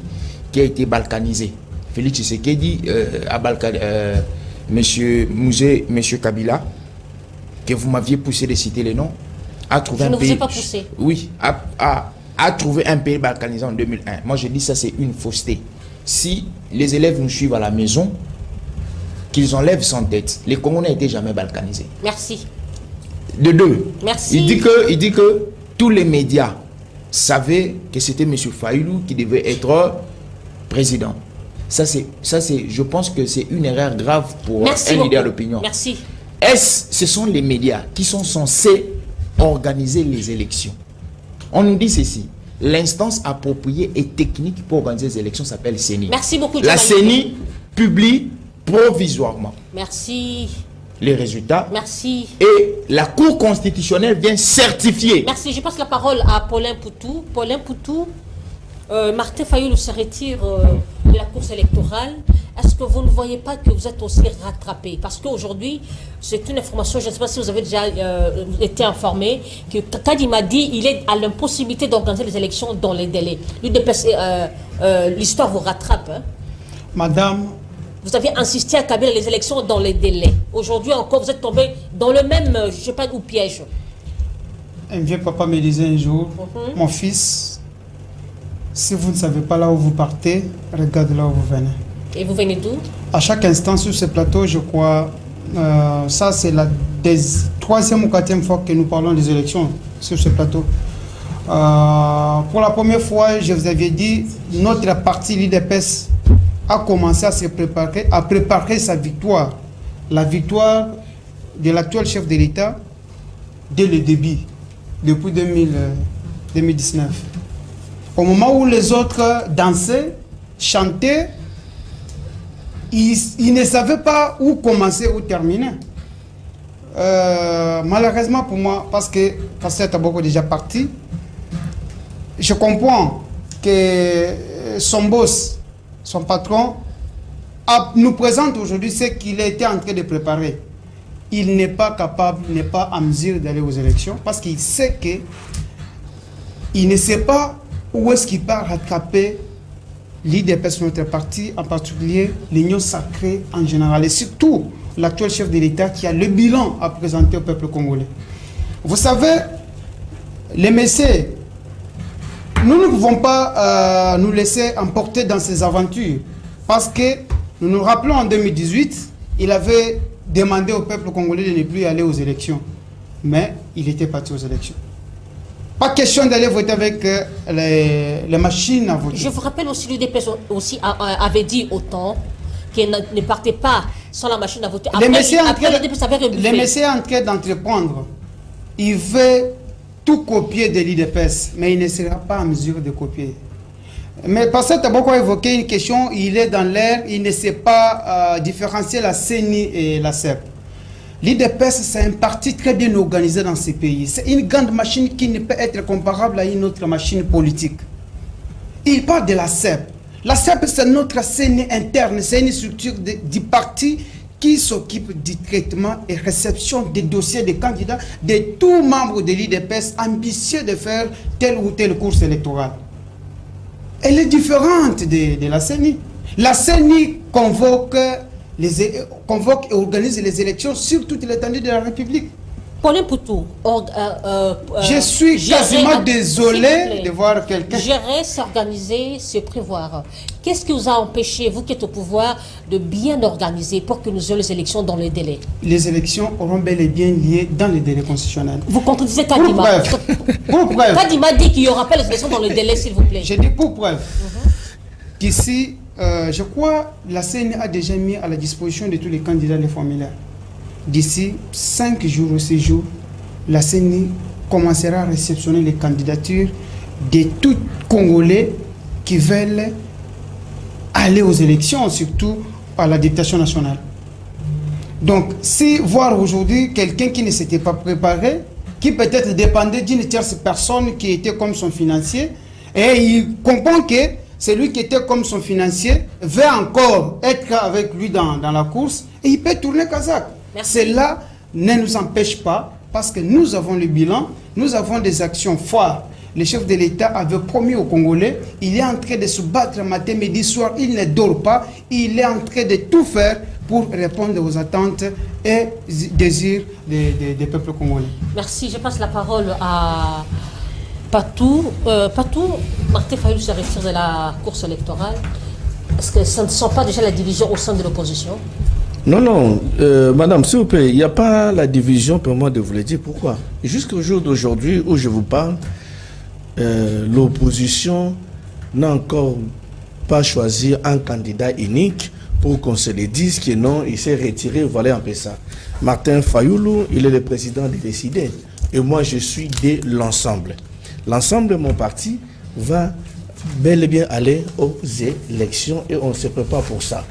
qui a été balkanisé. Félix Tshisekedi a balkanisé monsieur Kabila, que vous m'aviez poussé de citer les noms, a trouvé un pays... Je ne vous ai pas poussé. Oui, a trouvé un pays balkanisé en 2001. Moi, je dis ça, c'est une fausseté. Si les élèves nous suivent à la maison, qu'ils enlèvent sans tête. Les Congolais n'étaient jamais balkanisés. Merci. De deux. Merci. Il dit que tous les médias savaient que c'était M. Fayulu qui devait être président. Ça, je pense que c'est une erreur grave pour un leader d'opinion. Merci. Ce sont les médias qui sont censés organiser les élections. On nous dit ceci, l'instance appropriée et technique pour organiser les élections s'appelle CENI. Merci beaucoup. La CENI publie provisoirement. Merci. Les résultats. Merci. Et la Cour constitutionnelle vient certifier. Merci. Je passe la parole à Paulin Poutou. Paulin Poutou, Martin Fayulu se retire de la course électorale. Est-ce que vous ne voyez pas que vous êtes aussi rattrapé? Parce qu'aujourd'hui, c'est une information, je ne sais pas si vous avez déjà été informé, que Kadima dit qu'il est à l'impossibilité d'organiser les élections dans les délais. L'histoire vous rattrape. Hein? Madame, vous avez insisté à Kabila les élections dans les délais. Aujourd'hui encore, vous êtes tombé dans le même, je ne sais pas où, piège. Un vieux papa me disait un jour, mon fils, si vous ne savez pas là où vous partez, regardez là où vous venez. Et vous venez d'où? À chaque instant sur ce plateau, je crois, ça c'est la 3e ou 4e fois que nous parlons des élections sur ce plateau. Pour la première fois, je vous avais dit, notre parti l'IDPS a commencé à se préparer, à préparer sa victoire. La victoire de l'actuel chef de l'État dès le début, depuis 2019. Au moment où les autres dansaient, chantaient, ils ne savaient pas où commencer, où terminer. Malheureusement pour moi, parce que Pasteur Taboko est déjà parti, je comprends que son boss, son patron, nous présente aujourd'hui ce qu'il a été en train de préparer. Il n'est pas capable, n'est pas en mesure d'aller aux élections parce qu'il sait qu'il ne sait pas où est-ce qu'il va rattraper l'IDPS, notre parti, en particulier l'Union sacrée en général, et surtout l'actuel chef de l'État qui a le bilan à présenter au peuple congolais. Vous savez, les messieurs, nous ne pouvons pas nous laisser emporter dans ces aventures, parce que nous nous rappelons en 2018, il avait demandé au peuple congolais de ne plus aller aux élections, mais il était parti aux élections. Pas question d'aller voter avec les machines à voter. Je vous rappelle aussi, l'UDPS aussi avait dit autant qu'il ne partait pas sans la machine à voter. Les messieurs en train d'entreprendre, il veut tout copier de l'UDPS, mais il ne sera pas en mesure de copier. Mais Pasteur Taboko a évoqué une question, il est dans l'air, il ne sait pas différencier la CENI et la CEP. L'IDPS, c'est un parti très bien organisé dans ces pays. C'est une grande machine qui ne peut être comparable à une autre machine politique. Il parle de la CEP. La CEP, c'est notre CENI interne, c'est une structure du parti qui s'occupe du traitement et réception des dossiers des candidats, de tous membres de l'IDPS ambitieux de faire telle ou telle course électorale. Elle est différente de la CENI. La CENI convoque et organise les élections sur toute l'étendue de la République. Pauline Poutou, je suis quasiment désolé de voir quelqu'un... Gérer, s'organiser, se prévoir. Qu'est-ce qui vous a empêché, vous qui êtes au pouvoir, de bien organiser pour que nous ayons les élections dans les délais? Les élections auront bel et bien lié dans les délais constitutionnels. Vous contredisez Kadima. Pour preuve. Kadima dit qu'il n'y aura pas les élections dans le délai, s'il vous plaît. J'ai dit pour preuve. Qu'ici, je crois, la CENI a déjà mis à la disposition de tous les candidats les formulaires. D'ici 5 jours ou 6 jours, la CENI commencera à réceptionner les candidatures de tous Congolais qui veulent aller aux élections, surtout à la députation nationale. Donc, si voir aujourd'hui quelqu'un qui ne s'était pas préparé, qui peut-être dépendait d'une tierce personne qui était comme son financier, et il comprend que celui qui était comme son financier veut encore être avec lui dans la course, et il peut tourner Kazakh. Cela ne nous empêche pas, parce que nous avons le bilan, nous avons des actions fortes. Le chef de l'État avait promis aux Congolais, il est en train de se battre matin, midi, soir, il ne dort pas, il est en train de tout faire pour répondre aux attentes et désirs des peuples congolais. Merci, je passe la parole à Patou. Patou, Martin Fayulu se retire de la course électorale. Est-ce que ça ne sent pas déjà la division au sein de l'opposition? Non, madame, s'il vous plaît, il n'y a pas la division, pour moi de vous le dire. Pourquoi? Jusqu'au jour d'aujourd'hui où je vous parle, l'opposition n'a encore pas choisi un candidat unique pour qu'on se le dise que non, il s'est retiré, voilà un peu ça. Martin Fayulu, il est le président des décidés. Et moi, je suis de l'ensemble. L'ensemble de mon parti va bel et bien aller aux élections et on se prépare pour ça.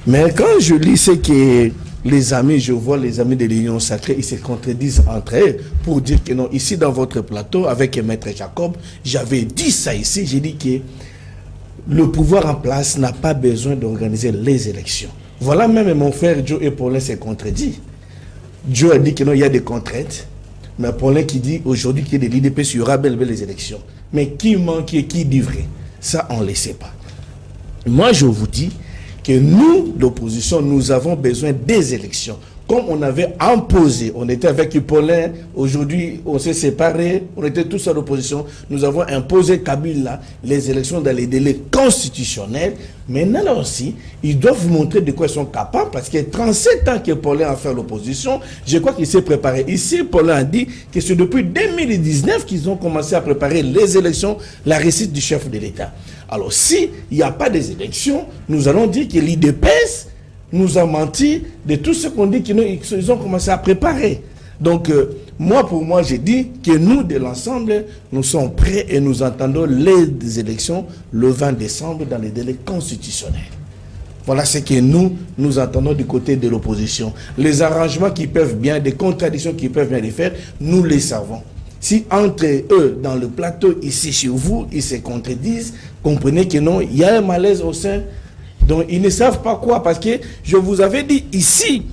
Mais quand je lis ce que les amis, je vois les amis de l'Union Sacrée, ils se contredisent entre eux pour dire que non, ici dans votre plateau, avec Maître Jacob, j'avais dit ça ici, j'ai dit que le pouvoir en place n'a pas besoin d'organiser les élections. Voilà même mon frère Joe et Paulin se contredit. Joe a dit que non, il y a des contraintes, mais Paulin qui dit aujourd'hui qu'il y a des l'IDPS, il y aura bel les élections. Mais qui manque et qui dit vrai? Ça, on ne le sait pas. Moi, je vous dis que nous, l'opposition, nous avons besoin des élections. Comme on avait imposé, on était avec Paulin, aujourd'hui on s'est séparés, on était tous à l'opposition, nous avons imposé Kabila les élections dans les délais constitutionnels. Maintenant là aussi, ils doivent vous montrer de quoi ils sont capables, parce qu'il y a 37 ans que Paulin a fait l'opposition, je crois qu'il s'est préparé. Ici, Paulin a dit que c'est depuis 2019 qu'ils ont commencé à préparer les élections, la réussite du chef de l'État. Alors, s'il n'y a pas des élections, nous allons dire que l'IDPS nous a menti de tout ce qu'on dit qu'ils ont commencé à préparer. Donc, pour moi, j'ai dit que nous, de l'ensemble, nous sommes prêts et nous entendons les élections le 20 décembre dans les délais constitutionnels. Voilà ce que nous entendons du côté de l'opposition. Les arrangements qui peuvent bien, des contradictions qui peuvent bien les faire, nous les savons. Si entre eux, dans le plateau, ici chez vous, ils se contredisent, comprenez que non, il y a un malaise au sein. Donc, ils ne savent pas quoi, parce que je vous avais dit ici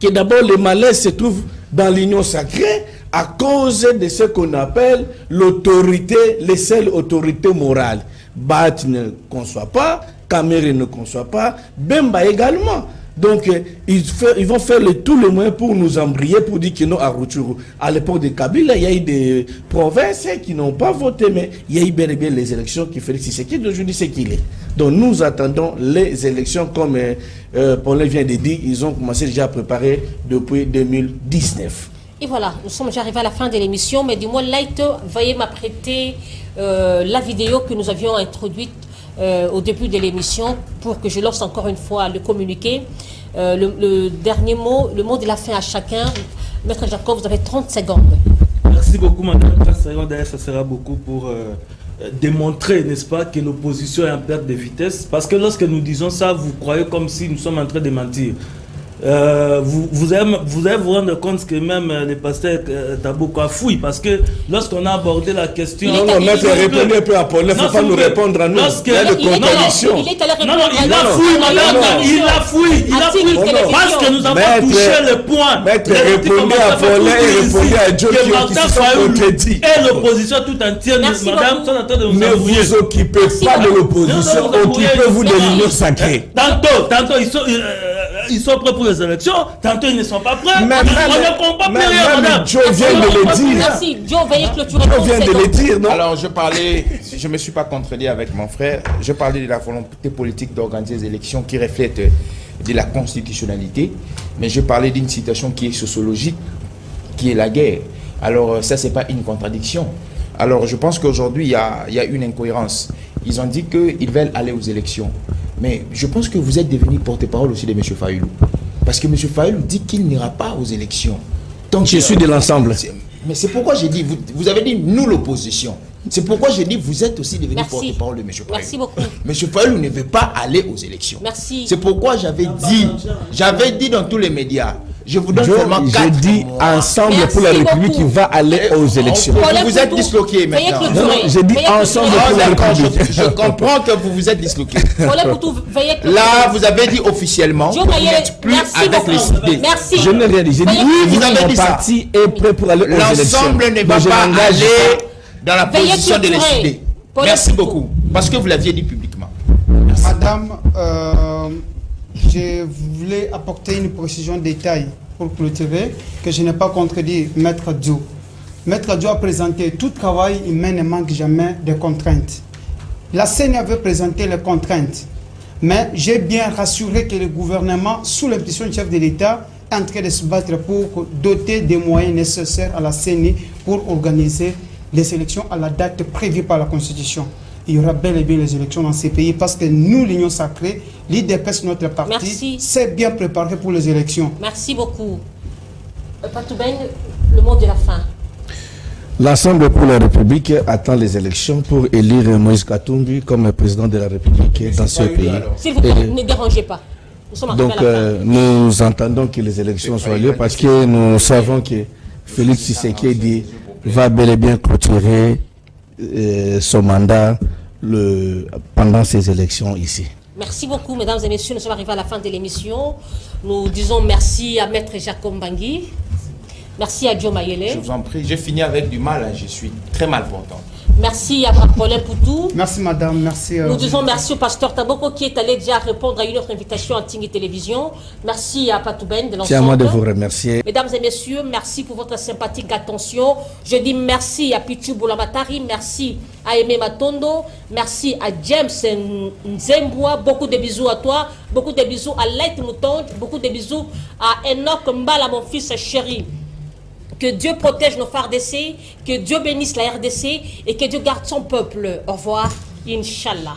que d'abord le malaise se trouve dans l'Union Sacrée à cause de ce qu'on appelle l'autorité, les seules autorités morales. Bat ne conçoit pas, Kamere ne conçoit pas, Bemba également. Donc, ils vont faire tout le moyen pour nous embrayer, pour dire que non à Rutshuru. À l'époque de Kabila, il y a eu des provinces qui n'ont pas voté, mais il y a eu bien et bien les élections qui Félix Tshisekedi d'aujourd'hui, c'est qu'il est. Donc, nous attendons les élections, comme Paulin vient de dire, ils ont commencé déjà à préparer depuis 2019. Et voilà, nous sommes déjà arrivés à la fin de l'émission, mais du moins, Light, veuillez m'apprêter la vidéo que nous avions introduite au début de l'émission pour que je lance encore une fois le communiqué. Le dernier mot, le mot de la fin à chacun. Maître Jacob, vous avez 30 secondes. Merci beaucoup, madame. 30 secondes, d'ailleurs, ça sera beaucoup pour démontrer, n'est-ce pas, que l'opposition est en perte de vitesse. Parce que lorsque nous disons ça, vous croyez comme si nous sommes en train de mentir. vous allez vous rendre compte que même le pasteur Tabouka fouille, parce que lorsqu'on a abordé la question... Non, maître, répondez un peu à Paul, il ne faut pas nous répondre à nous. Il y a des contradictions. Il a fouillé, madame, il a fouillé, parce que nous avons touché le point. Maître, répondez à Paul et répondez à Dieu qui se sont contredits. Et l'opposition tout entière, madame, sont en train de nous embrouiller. Ne vous occupez pas de l'opposition, occupez-vous de l'union sacrée. Tantôt, ils sont prêts pour les élections, tantôt ils ne sont pas prêts. On ne comprend pas plus rien, madame. Joe vient de le dire. Merci, Joe, veuillez clôturer. Joe vient de le dire, non? Alors, je ne me suis pas contredit avec mon frère. Je parlais de la volonté politique d'organiser des élections qui reflètent de la constitutionnalité, mais je parlais d'une situation qui est sociologique, qui est la guerre. Alors, ça, ce n'est pas une contradiction. Alors, je pense qu'aujourd'hui, il y a une incohérence. Ils ont dit qu'ils veulent aller aux élections. Mais je pense que vous êtes devenu porte-parole aussi de M. Fayoulou. Parce que M. Fayoulou dit qu'il n'ira pas aux élections. Donc, je suis de l'ensemble. Mais c'est pourquoi j'ai dit, vous avez dit nous l'opposition. C'est pourquoi j'ai dit vous êtes aussi devenu porte-parole de M. Fayoulou. Merci beaucoup. M. Fayoulou ne veut pas aller aux élections. Merci. C'est pourquoi j'avais dit dans tous les médias. Je vous donne seulement 4 mois. Je dis ensemble pour la République qui va aller aux élections. Vous vous êtes disloqué maintenant. Non, j'ai dit ensemble pour la République. Je comprends que vous vous êtes disloqué. Là, vous avez dit officiellement que vous n'êtes plus avec les idées. Merci. Je n'ai rien dit. J'ai dit oui, vous avez dit ça. Mon parti est prêt pour aller aux élections. L'ensemble ne va pas aller dans la position de les idées. Merci beaucoup. Parce que vous l'aviez dit publiquement. Merci. Madame, je voulais apporter une précision de détail pour clôturer, que je n'ai pas contredit Maître Dio. Maître Dio a présenté tout travail humain ne manque jamais de contraintes. La CENI avait présenté les contraintes, mais j'ai bien rassuré que le gouvernement, sous l'impulsion du chef de l'État, est en train de se battre pour doter des moyens nécessaires à la CENI pour organiser les élections à la date prévue par la Constitution. Il y aura bel et bien les élections dans ces pays parce que nous, l'Union sacrée, l'IDPS, notre parti, s'est bien préparé pour les élections. Merci beaucoup. Patouben, le mot de la fin. L'Assemblée pour la République attend les élections pour élire Moïse Katumbi comme président de la République dans ce pays. S'il vous plaît, ne dérangez pas. Donc, nous entendons que les élections soient lieu parce que nous savons que Félix Tshisekedi va bel et bien clôturer son mandat pendant ces élections ici. Merci beaucoup, mesdames et messieurs. Nous sommes arrivés à la fin de l'émission. Nous disons merci à Maître Jacob Mbangui. Merci à Joe Mayele. Je vous en prie, j'ai fini avec du mal, je suis très mal portant. Merci à Paulin Poutou. Merci madame, merci. Nous disons merci au pasteur Taboko qui est allé déjà répondre à une autre invitation à Tingui Télévision. Merci à Patouben de l'ensemble. C'est à moi de vous remercier. Mesdames et messieurs, merci pour votre sympathique attention. Je dis merci à Pichu Boulamatari, merci à Aimé Matondo, merci à James Nzemboua, beaucoup de bisous à toi, beaucoup de bisous à Light Mouton, beaucoup de bisous à Enoch Mbala, mon fils chéri. Que Dieu protège nos FARDC, que Dieu bénisse la RDC et que Dieu garde son peuple. Au revoir, Inch'Allah.